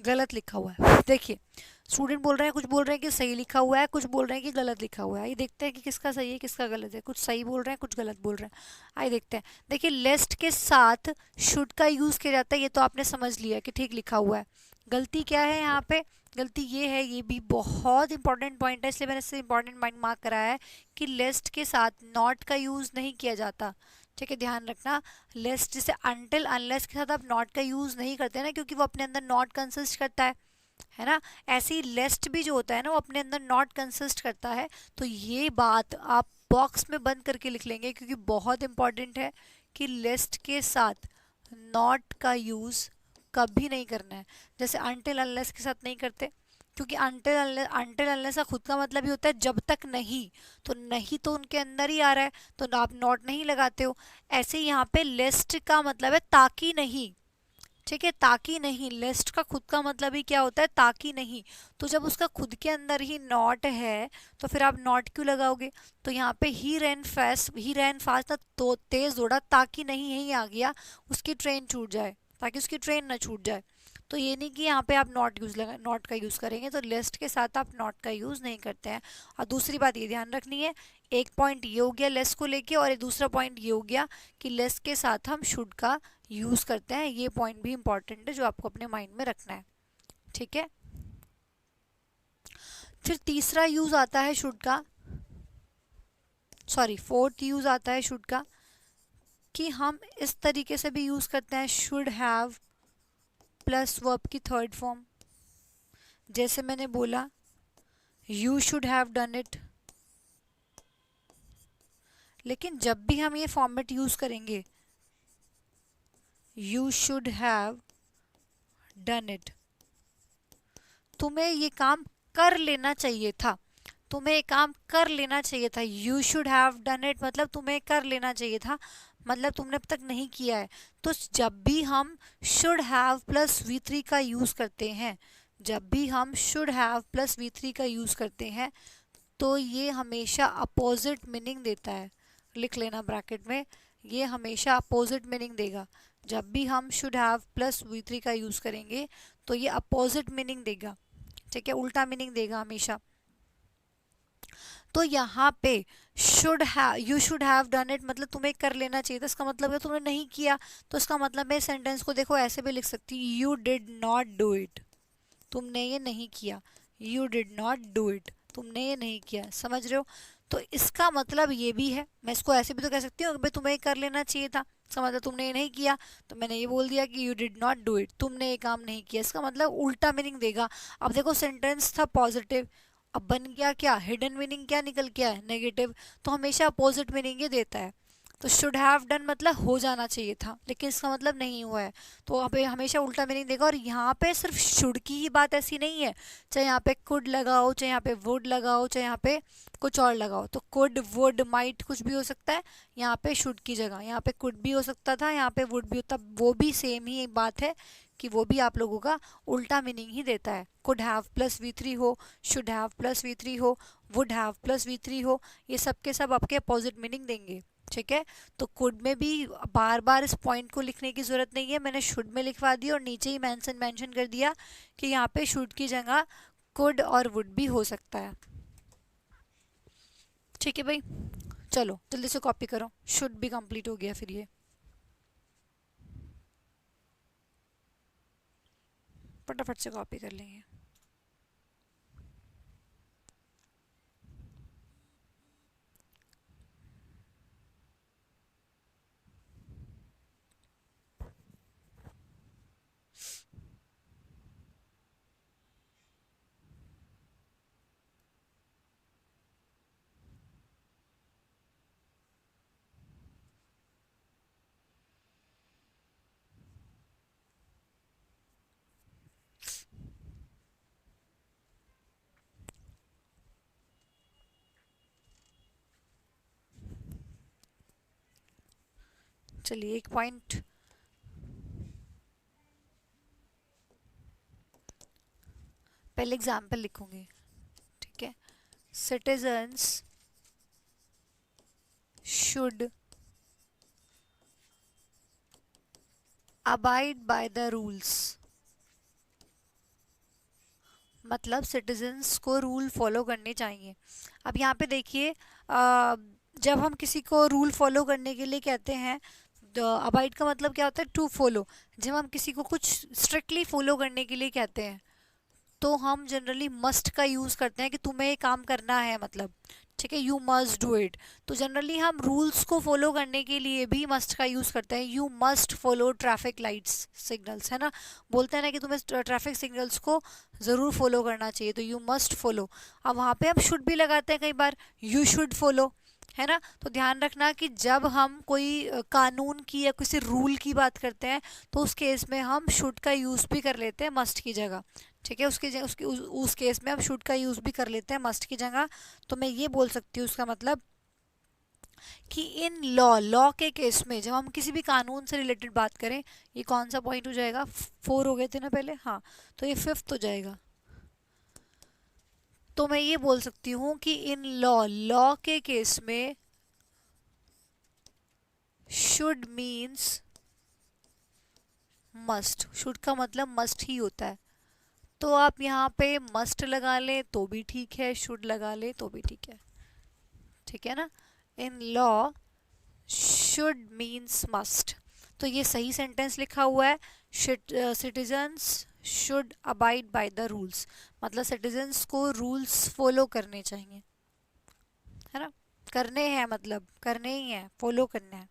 गलत लिखा हुआ है। देखिए स्टूडेंट बोल रहे हैं, कुछ बोल रहे हैं कि सही लिखा हुआ है, कुछ बोल रहे हैं कि गलत लिखा हुआ है। आइए देखते हैं कि किसका सही है किसका गलत है। कुछ सही बोल रहे हैं, कुछ गलत बोल रहे हैं। आइए देखते हैं। देखिए लेस्ट के साथ शुड का यूज किया जाता है, ये तो आपने समझ लिया कि ठीक लिखा हुआ है। गलती क्या है यहाँ पे? गलती ये है, ये भी बहुत इंपॉर्टेंट पॉइंट है, इसलिए मैंने इससे इंपॉर्टेंट पॉइंट मार्क कराया है कि लिस्ट के साथ नॉट का यूज नहीं किया जाता। ठीक है, ध्यान रखना। लिस्ट जैसे अनटिल अनलेस के साथ आप नॉट का यूज नहीं करते ना, क्योंकि वो अपने अंदर नॉट कंसिस्ट करता है ना। ऐसे ही लिस्ट भी जो होता है ना, वो अपने अंदर नॉट कंसिस्ट करता है। तो ये बात आप बॉक्स में बंद करके लिख लेंगे, क्योंकि बहुत इंपॉर्टेंट है कि लिस्ट के साथ नॉट का यूज कभी नहीं करना है। जैसे अनटिल अनलेस के साथ नहीं करते, क्योंकि अनटिल अनलेस का खुद का मतलब ही होता है जब तक नहीं। तो नहीं तो उनके अंदर ही आ रहा है, तो आप नॉट नहीं लगाते हो। ऐसे ही यहाँ पे लिस्ट का मतलब है ताकि नहीं। ठीक है, ताकि नहीं, लिस्ट का खुद का मतलब ही क्या होता है? ताकि नहीं। तो जब उसका खुद के अंदर ही नॉट है, तो फिर आप नॉट क्यों लगाओगे? तो यहाँ पे ही रैन फास्ट ना, तो तेज दौड़ा ताकि नहीं यही आ गया उसकी ट्रेन छूट जाए, ताकि उसकी ट्रेन ना छूट जाए। तो ये नहीं कि यहाँ पे आप नॉट का यूज़ करेंगे, तो लिस्ट के साथ आप नॉट का यूज़ नहीं करते हैं। और दूसरी बात ये ध्यान रखनी है, एक पॉइंट ये हो गया लेस को लेके, और एक दूसरा पॉइंट ये हो गया कि लेस के साथ हम शुड का यूज़ करते हैं। ये पॉइंट भी इंपॉर्टेंट है जो आपको अपने माइंड में रखना है। ठीक है, फिर तीसरा यूज़ आता है शुड का, सॉरी फोर्थ यूज़ आता है शुड का, कि हम इस तरीके से भी यूज़ करते हैं शुड हैव प्लस वर्ब की थर्ड फॉर्म। जैसे मैंने बोला you should have done it, लेकिन जब भी हम ये फॉर्मेट यूज़ करेंगे you should have done it, तुम्हें ये काम कर लेना चाहिए था, तुम्हें ये काम कर लेना चाहिए था। You should have done it मतलब तुम्हें कर लेना चाहिए था, मतलब तुमने अब तक नहीं किया है। तो जब भी हम शुड हैव प्लस V3 का यूज़ करते हैं, जब भी हम शुड हैव प्लस V3 का यूज़ करते हैं, तो ये हमेशा अपोजिट मीनिंग देता है। लिख लेना ब्रैकेट में, ये हमेशा अपोजिट मीनिंग देगा। जब भी हम शुड हैव प्लस V3 का यूज़ करेंगे तो ये अपोजिट मीनिंग देगा। ठीक है, उल्टा मीनिंग देगा हमेशा। तो यहाँ पे you should have done it मतलब तुम्हें कर लेना चाहिए था, इसका मतलब है तुमने नहीं किया। तो इसका मतलब मैं सेंटेंस को देखो ऐसे भी लिख सकती हूँ, you did not do it, तुमने ये नहीं किया। You did not do it, तुमने ये नहीं किया। समझ रहे हो? तो इसका मतलब ये भी है, मैं इसको ऐसे भी तो कह सकती हूँ भाई तुम्हें कर लेना चाहिए था, इसका मतलब तुमने ये नहीं किया, तो मैंने ये बोल दिया कि you did not do it, तुमने ये काम नहीं किया। इसका मतलब उल्टा मीनिंग देगा। अब देखो सेंटेंस था पॉजिटिव, अब बन गया क्या? हिडन मीनिंग क्या निकल के आया? नेगेटिव। तो हमेशा अपोजिट मीनिंग ये देता है। तो शुड हैव डन मतलब हो जाना चाहिए था, लेकिन इसका मतलब नहीं हुआ है, तो हमेशा उल्टा मीनिंग देगा। और यहाँ पे सिर्फ शुड की ही बात ऐसी नहीं है, चाहे यहाँ पे कुड लगाओ, चाहे यहाँ पे वुड लगाओ, चाहे यहाँ पे कुछ और लगाओ, तो कुड वुड माइट कुछ भी हो सकता है। यहाँ पे शुड की जगह यहाँ पे कुड भी हो सकता था, यहाँ पे वुड भी होता, वो भी सेम ही बात है कि वो भी आप लोगों का उल्टा मीनिंग ही देता है। कुड हैव प्लस V3 हो, शुड हैव प्लस V3 हो, वुड हैव प्लस V3 हो, ये सब के सब आपके अपोजिट मीनिंग देंगे। ठीक है, तो कुड में भी बार बार इस पॉइंट को लिखने की जरूरत नहीं है, मैंने शुड में लिखवा दिया और नीचे ही मेंशन कर दिया कि यहाँ पे शुड की जगह कुड और वुड भी हो सकता है। ठीक है भाई, चलो जल्दी से कॉपी करो, शुड भी कंप्लीट हो गया फिर ये। फटाफट से कॉपी कर लेंगे। चलिए एक पॉइंट पहले एग्जाम्पल लिखूंगी। ठीक है, citizens should abide by the rules, मतलब सिटीजन्स को रूल फॉलो करने चाहिए। अब यहाँ पे देखिए, जब हम किसी को रूल फॉलो करने के लिए कहते हैं, अबाइड का मतलब क्या होता है, टू फॉलो। जब हम किसी को कुछ स्ट्रिक्टली फॉलो करने के लिए कहते हैं तो हम जनरली मस्ट का यूज़ करते हैं कि तुम्हें ये काम करना है, मतलब ठीक है, यू मस्ट डू इट। तो जनरली हम रूल्स को फॉलो करने के लिए भी मस्ट का यूज़ करते हैं। You must follow traffic lights signals, है ना, बोलते हैं ना कि तुम्हें ट्रैफिक सिग्नल्स को ज़रूर फॉलो करना चाहिए, तो यू मस्ट फॉलो। अब वहाँ पे हम शुड भी लगाते हैं कई बार, यू शुड फॉलो, है ना। तो ध्यान रखना कि जब हम कोई कानून की या किसी रूल की बात करते हैं तो उस केस में हम शुड का यूज़ भी कर लेते हैं मस्ट की जगह, ठीक है। उस केस में हम शुड का यूज़ भी कर लेते हैं मस्ट की जगह। तो मैं ये बोल सकती हूँ उसका मतलब कि इन लॉ के केस में जब हम किसी भी कानून से रिलेटेड बात करें, ये कौन सा पॉइंट हो जाएगा, 4 हो गए थे ना पहले, हाँ, तो ये 5th हो जाएगा। तो मैं ये बोल सकती हूँ कि इन लॉ के केस में शुड मीन्स मस्ट, शुड का मतलब मस्ट ही होता है। तो आप यहाँ पे मस्ट लगा लें तो भी ठीक है, शुड लगा लें तो भी ठीक है, ठीक है ना। In law should means must, तो ये सही सेंटेंस लिखा हुआ है। Citizens should abide by the rules, मतलब सिटीजन्स को रूल्स फॉलो करने चाहिए, है ना, करने हैं, मतलब करने ही हैं, फॉलो करने हैं।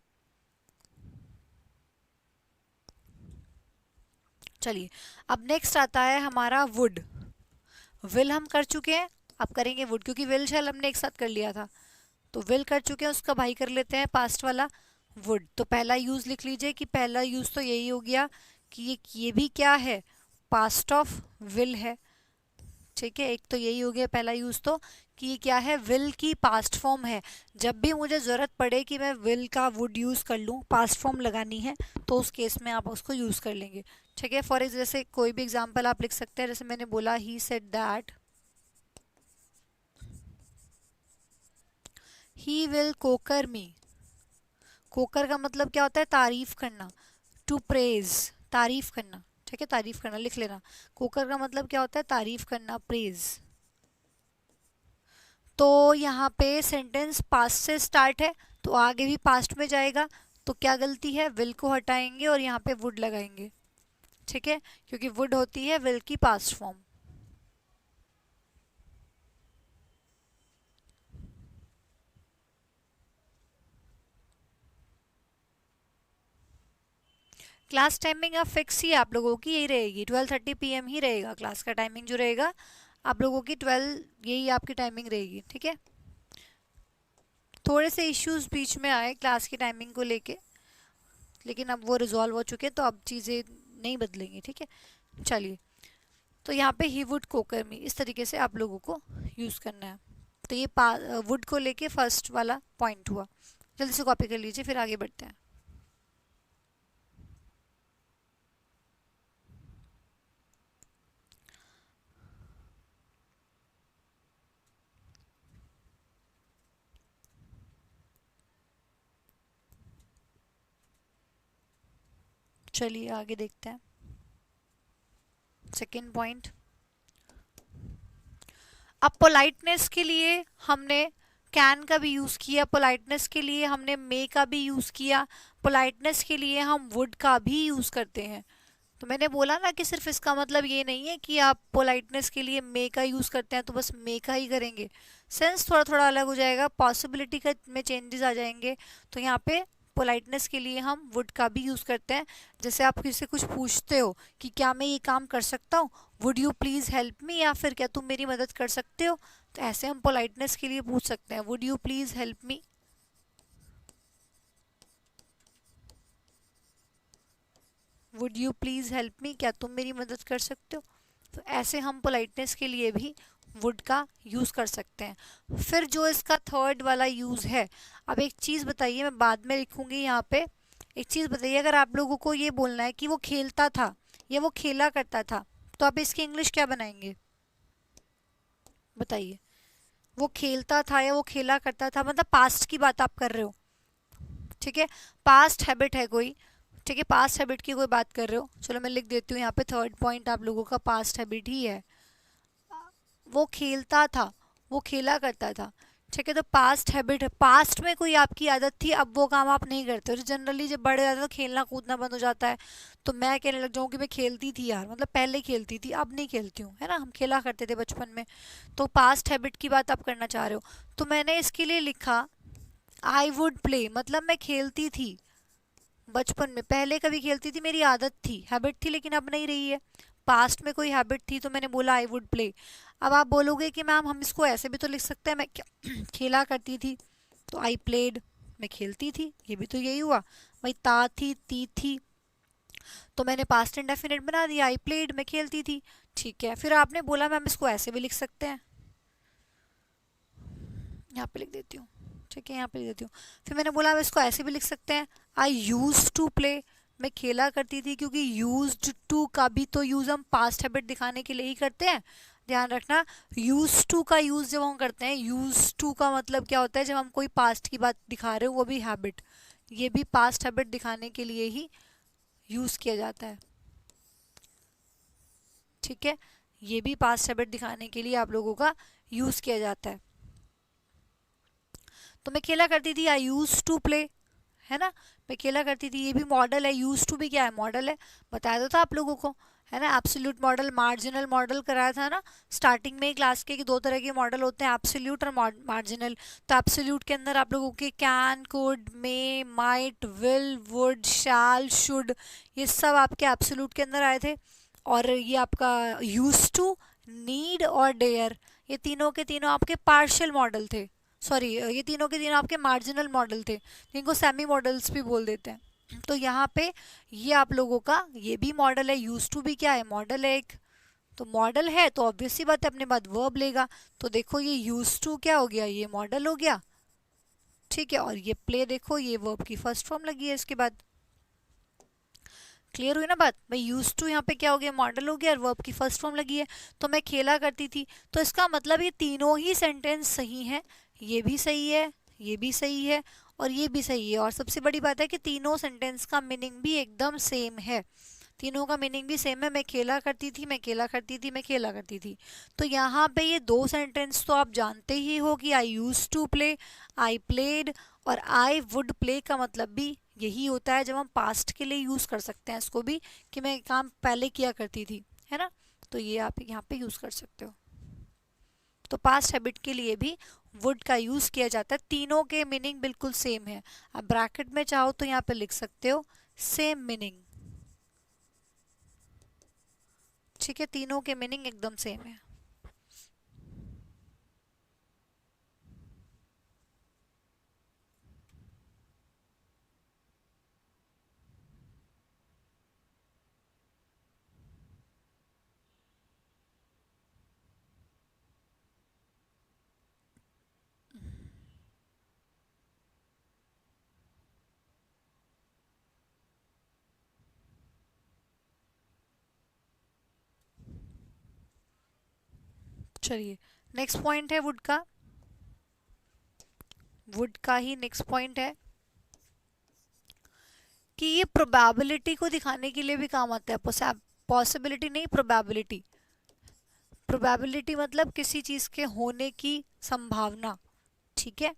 चलिए, अब नेक्स्ट आता है हमारा वुड। विल हम कर चुके हैं, अब करेंगे वुड, क्योंकि विल शैल हमने एक साथ कर लिया था। तो विल कर चुके हैं, उसका भाई कर लेते हैं पास्ट वाला, वुड। तो पहला यूज लिख लीजिए कि पहला यूज तो यही हो गया कि ये भी क्या है, पास्ट ऑफ विल है, ठीक है। एक तो यही हो गया पहला यूज तो, कि ये क्या है, विल की पास्ट फॉर्म है। जब भी मुझे ज़रूरत पड़े कि मैं विल का वुड यूज़ कर लूँ, पास्ट फॉर्म लगानी है, तो उस केस में आप उसको यूज़ कर लेंगे, ठीक है। फॉर जैसे कोई भी एग्जांपल आप लिख सकते हैं, जैसे मैंने बोला he said that he will कोकर मी। कोकर का मतलब क्या होता है, तारीफ करना, टू प्रेज, तारीफ करना, ठीक है, तारीफ करना लिख लेना। कोकर का मतलब क्या होता है, तारीफ करना, प्रेज। तो यहाँ पे सेंटेंस पास्ट से स्टार्ट है तो आगे भी पास्ट में जाएगा, तो क्या गलती है, विल को हटाएंगे और यहाँ पे वुड लगाएंगे, ठीक है, क्योंकि वुड होती है विल की पास्ट फॉर्म। क्लास टाइमिंग अब फिक्स ही आप लोगों की यही रहेगी, 12:30 PM ही रहेगा क्लास का टाइमिंग जो रहेगा आप लोगों की, 12 यही आपकी टाइमिंग रहेगी, ठीक है। थोड़े से इश्यूज बीच में आए क्लास की टाइमिंग को लेके, लेकिन अब वो रिजॉल्व हो चुके तो अब चीज़ें नहीं बदलेंगी, ठीक है। चलिए, तो यहाँ पे ही वुड कोकर मी, इस तरीके से आप लोगों को यूज़ करना है। तो ये वुड को लेके फर्स्ट वाला पॉइंट हुआ। जल्दी से कॉपी कर लीजिए, फिर आगे बढ़ते हैं। चलिए आगे देखते हैं। सेकेंड पॉइंट, अब पोलाइटनेस के लिए हमने कैन का भी यूज़ किया, पोलाइटनेस के लिए हमने मे का भी यूज़ किया, पोलाइटनेस के लिए हम वुड का भी यूज़ करते हैं। तो मैंने बोला ना कि सिर्फ इसका मतलब ये नहीं है कि आप पोलाइटनेस के लिए मे का यूज़ करते हैं तो बस मे का ही करेंगे, सेंस थोड़ा थोड़ा अलग हो जाएगा, पॉसिबिलिटी का में चेंजेस आ जाएंगे। तो यहाँ पे पोलाइटनेस के लिए हम वुड का भी यूज़ करते हैं। जैसे आप किसी से कुछ पूछते हो कि क्या मैं ये काम कर सकता हूँ, would you please help me, या फिर क्या तुम मेरी मदद कर सकते हो, तो ऐसे हम पोलाइटनेस के लिए पूछ सकते हैं, would you please help me, would you please help me, क्या तुम मेरी मदद कर सकते हो। तो ऐसे हम पोलाइटनेस के लिए भी वुड का यूज़ कर सकते हैं। फिर जो इसका थर्ड वाला यूज़ है, अब एक चीज़ बताइए, मैं बाद में लिखूंगी यहाँ पे, एक चीज़ बताइए, अगर आप लोगों को ये बोलना है कि वो खेलता था या वो खेला करता था, तो आप इसकी इंग्लिश क्या बनाएंगे, बताइए। वो खेलता था या वो खेला करता था, मतलब पास्ट की बात आप कर रहे हो, ठीक है, पास्ट हैबिट है कोई, ठीक है, पास्ट हैबिट की कोई बात कर रहे हो। चलो मैं लिख देती हूँ यहाँ पे, थर्ड पॉइंट आप लोगों का पास्ट हैबिट ही है। वो खेलता था, वो खेला करता था। ठीक है, तो पास्ट हैबिट है, पास्ट में कोई आपकी आदत थी, अब वो काम आप नहीं करते हो। जनरली जब बड़े हो जाते हो तो खेलना कूदना बंद हो जाता है। तो मैं कहने लग जाऊँ कि मैं खेलती थी यार, मतलब पहले खेलती थी, अब नहीं खेलती हूँ, है ना, हम खेला करते थे बचपन में। तो पास्ट हैबिट की बात आप करना चाह रहे हो, तो मैंने इसके लिए लिखा आई वुड प्ले, मतलब मैं खेलती थी बचपन में, पहले कभी खेलती थी, मेरी आदत थी, हैबिट थी, लेकिन अब नहीं रही है। पास्ट में कोई हैबिट थी तो मैंने बोला आई वुड प्ले। अब आप बोलोगे कि मैम हम इसको ऐसे भी तो लिख सकते हैं, मैं क्या खेला करती थी, तो आई प्लेड, मैं खेलती थी, ये भी तो यही हुआ भाई, ता थी ती थी, तो मैंने पास्ट इंडेफिनिट बना दिया, आई प्लेड, मैं खेलती थी। ठीक है, फिर आपने बोला मैम इसको ऐसे भी लिख सकते हैं, यहाँ पे लिख देती हूँ, ठीक है, यहाँ पे लिख देती हूँ। फिर मैंने बोला हम इसको ऐसे भी लिख सकते हैं, आई यूज टू प्ले, मैं खेला करती थी, क्योंकि यूज्ड टू का भी तो यूज हम पास्ट हैबिट दिखाने के लिए ही करते हैं, ध्यान रखना। यूज टू का यूज जब हम करते हैं, यूज टू का मतलब क्या होता है, जब हम कोई पास्ट की बात दिखा रहे हो, वो भी हैबिट, ये भी पास्ट हैबिट दिखाने के लिए ही यूज किया जाता है। ठीक है, ये भी पास्ट हैबिट दिखाने के लिए आप लोगों का यूज किया जाता है। तो मैं खेला करती थी, आई यूज टू प्ले, है ना, मैं खेला करती थी, ये भी मॉडल है, यूज टू भी क्या है, मॉडल है, बताया तो था आप लोगों को, है ना। एब्सोल्यूट मॉडल, मार्जिनल मॉडल कराया था ना स्टार्टिंग में ही क्लास के, कि दो तरह के मॉडल होते हैं, एब्सोल्यूट और मार्जिनल। तो एब्सोल्यूट के अंदर आप लोगों के can, could, may, might, will, would, shall, should, ये सब आपके एब्सोल्यूट के अंदर आए थे। और ये आपका यूज टू, नीड और डेयर, ये तीनों के तीनों आपके पार्शियल मॉडल थे, सॉरी ये तीनों के तीनों आपके मार्जिनल मॉडल थे, जिनको सेमी मॉडल्स भी बोल देते हैं। तो यहाँ पे ये आप लोगों का ये भी मॉडल है, यूज टू भी क्या है, मॉडल है एक। तो मॉडल है तो ऑब्वियस सी बात है अपने बाद वर्ब लेगा, तो देखो ये यूज टू क्या हो गया, ये मॉडल हो गया। ठीक है, और ये प्ले देखो, ये वर्ब की फर्स्ट फॉर्म लगी है इसके बाद। क्लियर हुई ना बात भाई, यूज टू यहाँ पे क्या हो गया, मॉडल हो गया, और वर्ब की फर्स्ट फॉर्म लगी है। तो मैं खेला करती थी, तो इसका मतलब ये तीनों ही सेंटेंस सही हैं, ये भी सही है, ये भी सही है, और ये भी सही है। और सबसे बड़ी बात है कि तीनों सेंटेंस का मीनिंग भी एकदम सेम है, तीनों का मीनिंग भी सेम है, मैं खेला करती थी, मैं खेला करती थी, मैं खेला करती थी। तो यहाँ पे ये दो सेंटेंस तो आप जानते ही हो कि I use to play, I played, और आई वुड प्ले का मतलब भी यही होता है, जब हम पास्ट के लिए यूज कर सकते हैं इसको भी, कि मैं काम पहले किया करती थी, है ना। तो ये आप यहाँ पे यूज कर सकते हो। तो पास्ट हैबिट के लिए भी वुड का यूज किया जाता है, तीनों के मीनिंग बिल्कुल सेम है। आप ब्रैकेट में चाहो तो यहाँ पे लिख सकते हो सेम मीनिंग, ठीक है, तीनों के मीनिंग एकदम सेम है। चलिए नेक्स्ट पॉइंट है वुड का, वुड का ही नेक्स्ट पॉइंट है कि ये प्रोबेबिलिटी को दिखाने के लिए भी काम आता है, पॉसिबिलिटी नहीं, प्रोबेबिलिटी। प्रोबेबिलिटी मतलब किसी चीज के होने की संभावना, ठीक है।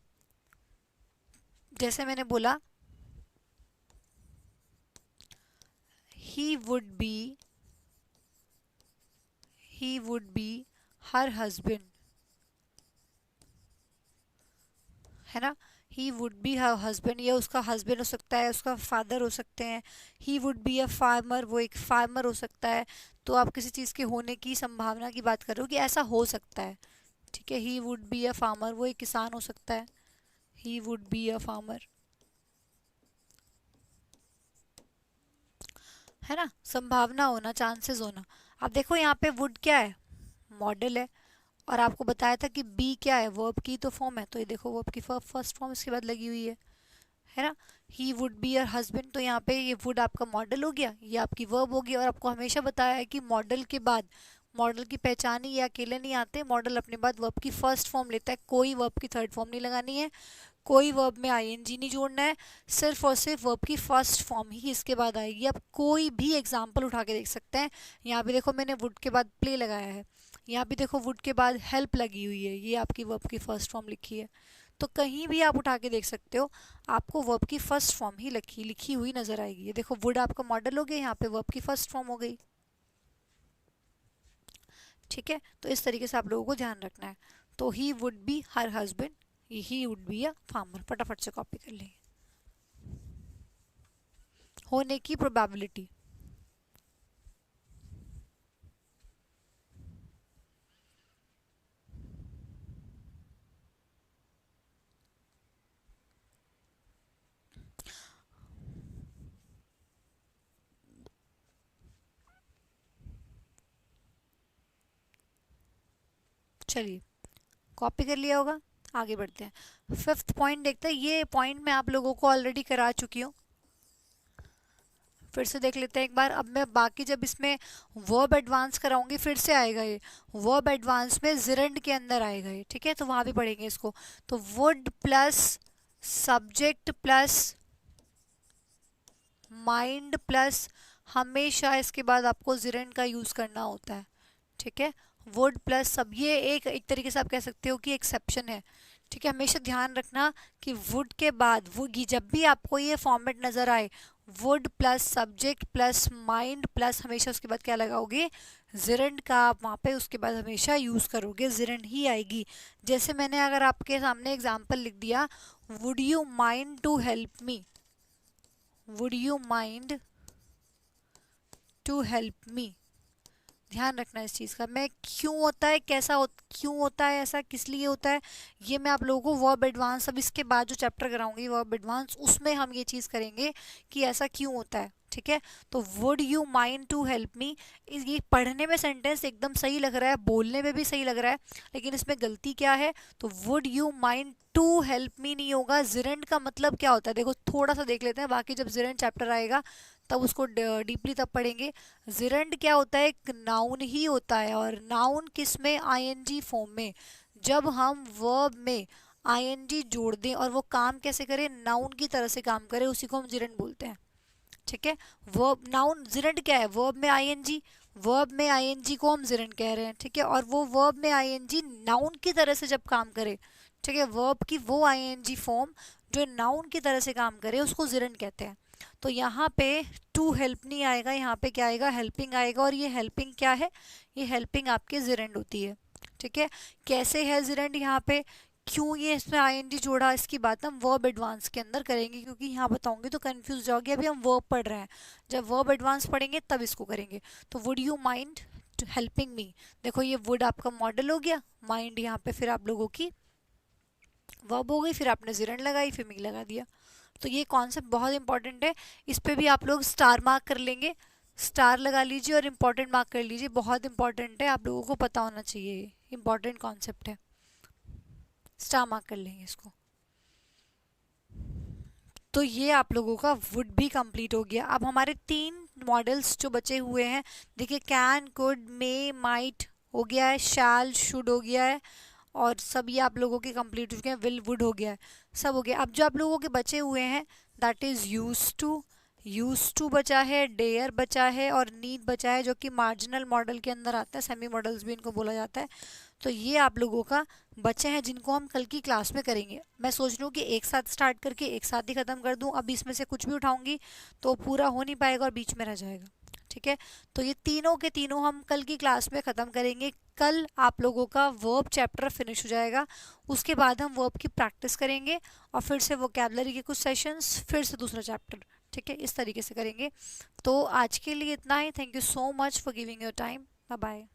जैसे मैंने बोला he would be her husband, है ना, he would be her husband, ये उसका हस्बैंड हो सकता है, उसका फादर हो सकते हैं। He would be a farmer, वो एक फार्मर हो सकता है। तो आप किसी चीज़ के होने की संभावना की बात कर रहे हो कि ऐसा हो सकता है, ठीक है। He would be a farmer, वो एक किसान हो सकता है, he would be a farmer, है ना, संभावना होना, चांसेस होना। अब देखो यहाँ पे वुड क्या है, मॉडल है, और आपको बताया था कि बी क्या है, वर्ब की तो फॉर्म है, तो ये देखो वर्ब की फर्स्ट फॉर्म इसके बाद लगी हुई है ना। He would be your husband, तो यहाँ पे ये वुड आपका मॉडल हो गया, ये आपकी वर्ब होगी। और आपको हमेशा बताया है कि मॉडल के बाद, मॉडल की पहचान ही ये अकेले नहीं आते, मॉडल अपने बाद वर्ब की फर्स्ट फॉर्म लेता है, कोई वर्ब की थर्ड फॉर्म नहीं लगानी है, कोई वर्ब में आईएनजी नहीं जोड़ना है, सिर्फ और सिर्फ वर्ब की फर्स्ट फॉर्म ही इसके बाद आएगी। आप कोई भी एग्जाम्पल उठा के देख सकते हैं। यहाँ पे देखो मैंने वुड के बाद प्ले लगाया है, यहाँ पे देखो वुड के बाद हेल्प लगी हुई है, ये आपकी वर्ब की फर्स्ट फॉर्म लिखी है। तो कहीं भी आप उठा के देख सकते हो, आपको वर्ब की फर्स्ट फॉर्म ही लिखी हुई नजर आएगी। ये देखो वुड आपका मॉडल हो गया, यहाँ पे वर्ब की फर्स्ट फॉर्म हो गई। ठीक है, तो इस तरीके से आप लोगों को ध्यान रखना है। तो he would be her husband, he would be a farmer, फटाफट से कॉपी कर लेंगे। होने की प्रोबेबिलिटी, चलिए कॉपी कर लिया होगा, आगे बढ़ते हैं। फिफ्थ पॉइंट देखते हैं। ये पॉइंट मैं आप लोगों को ऑलरेडी करा चुकी हूँ, फिर से देख लेते हैं एक बार। अब मैं बाकी जब इसमें वर्ब एडवांस कराऊंगी फिर से आएगा ये, वर्ब एडवांस में जिरंड के अंदर आएगा ये। ठीक है, तो वहां भी पढ़ेंगे इसको। तो would plus subject plus mind plus, हमेशा इसके बाद आपको जिरंड का यूज करना होता है। ठीक है, वुड प्लस सब, ये एक तरीके से आप कह सकते हो कि एक्सेप्शन है। ठीक है, हमेशा ध्यान रखना कि वुड के बाद वुड, जब भी आपको ये फॉर्मेट नजर आए, would plus subject plus mind plus हमेशा उसके बाद क्या लगाओगे, जिरंड का आप वहाँ पे उसके बाद हमेशा यूज करोगे, जिरंड ही आएगी। जैसे मैंने अगर आपके सामने एग्जाम्पल लिख दिया, would you mind to help me, would you mind to help me, ध्यान रखना इस चीज़ का। मैं क्यों होता है, क्यों होता है, ऐसा किस लिए होता है, ये मैं आप लोगों को वर्ब एडवांस, अब इसके बाद जो चैप्टर कराऊंगी वर्ब एडवांस, उसमें हम ये चीज़ करेंगे कि ऐसा क्यों होता है। ठीक है, तो would you mind to help me, ये पढ़ने में सेंटेंस एकदम सही लग रहा है, बोलने में भी सही लग रहा है, लेकिन इसमें गलती क्या है, तो would you mind to help me नहीं होगा। जिरंड का मतलब क्या होता है, देखो थोड़ा सा देख लेते हैं, बाकी जब जिरंड चैप्टर आएगा तब उसको डीपली तब पढ़ेंगे। जिरंड क्या होता है, एक नाउन ही होता है, और नाउन किस में, आईएनजी फॉर्म में। जब हम वर्ब में आईएनजी जोड़ दें और वो काम कैसे करे, नाउन की तरह से काम करे, उसी को हम जिरंड बोलते हैं। ठीक है, वर्ब नाउन, जिरंड क्या है, वर्ब में आईएनजी, वर्ब में आईएनजी को हम जिरंड कह रहे हैं। ठीक है, और वो वर्ब में आईएनजी नाउन की तरह से जब काम करे, ठीक है, वर्ब की वो आईएनजी फॉर्म जो नाउन की तरह से काम करे उसको जिरंड कहते हैं। तो यहाँ पे टू हेल्प नहीं आएगा, यहाँ पे क्या आएगा, हेल्पिंग आएगा। और ये हेल्पिंग क्या है, ये हेल्पिंग आपकी जिरंड होती है। ठीक है, कैसे है जिरंड यहाँ पे, क्यों ये इसमें आईएनजी जोड़ा, इसकी बात हम वर्ब एडवांस के अंदर करेंगे, क्योंकि यहाँ बताऊंगी तो कंफ्यूज जाओगे। अभी हम वर्ब पढ़ रहे हैं, जब वर्ब एडवांस पढ़ेंगे तब इसको करेंगे। तो would you mind helping me, देखो ये वुड आपका मॉडल हो गया, माइंड यहाँ पे फिर आप लोगों की वर्ब हो गई, फिर आपने जिरंड लगाई, फिर मी लगा दिया। तो ये कॉन्सेप्ट बहुत इंपॉर्टेंट है, इस पे भी आप लोग स्टार मार्क कर लेंगे, स्टार लगा लीजिए और इम्पोर्टेंट मार्क कर लीजिए, बहुत इंपॉर्टेंट है, आप लोगों को पता होना चाहिए, इंपॉर्टेंट कॉन्सेप्ट है, स्टार मार्क कर लेंगे इसको। तो ये आप लोगों का वुड भी कंप्लीट हो गया। अब हमारे 3 मॉडल्स जो बचे हुए हैं, देखिए कैन, कुड, मे, माइट हो गया है, शैल, शुड हो गया है, और सब ये आप लोगों के कंप्लीट हो चुके हैं, विल, वुड हो गया है, सब हो गया। अब जो आप लोगों के बचे हुए हैं, दैट इज यूज टू बचा है, डेयर बचा है, और नीड बचा है, जो कि मार्जिनल मॉडल के अंदर आता है, सेमी मॉडल्स भी इनको बोला जाता है। तो ये आप लोगों का बचे हैं, जिनको हम कल की क्लास में करेंगे। मैं सोच रही हूँ कि एक साथ स्टार्ट करके एक साथ ही ख़त्म कर दूँ, अब इसमें से कुछ भी उठाऊंगी तो पूरा हो नहीं पाएगा और बीच में रह जाएगा। ठीक है, तो ये तीनों के तीनों हम कल की क्लास में ख़त्म करेंगे। कल आप लोगों का वर्ब चैप्टर फिनिश हो जाएगा, उसके बाद हम वर्ब की प्रैक्टिस करेंगे, और फिर से वोकैबुलरी के कुछ सेशंस, फिर से दूसरा चैप्टर। ठीक है, इस तरीके से करेंगे। तो आज के लिए इतना ही। Thank you so much for giving your time. Bye bye.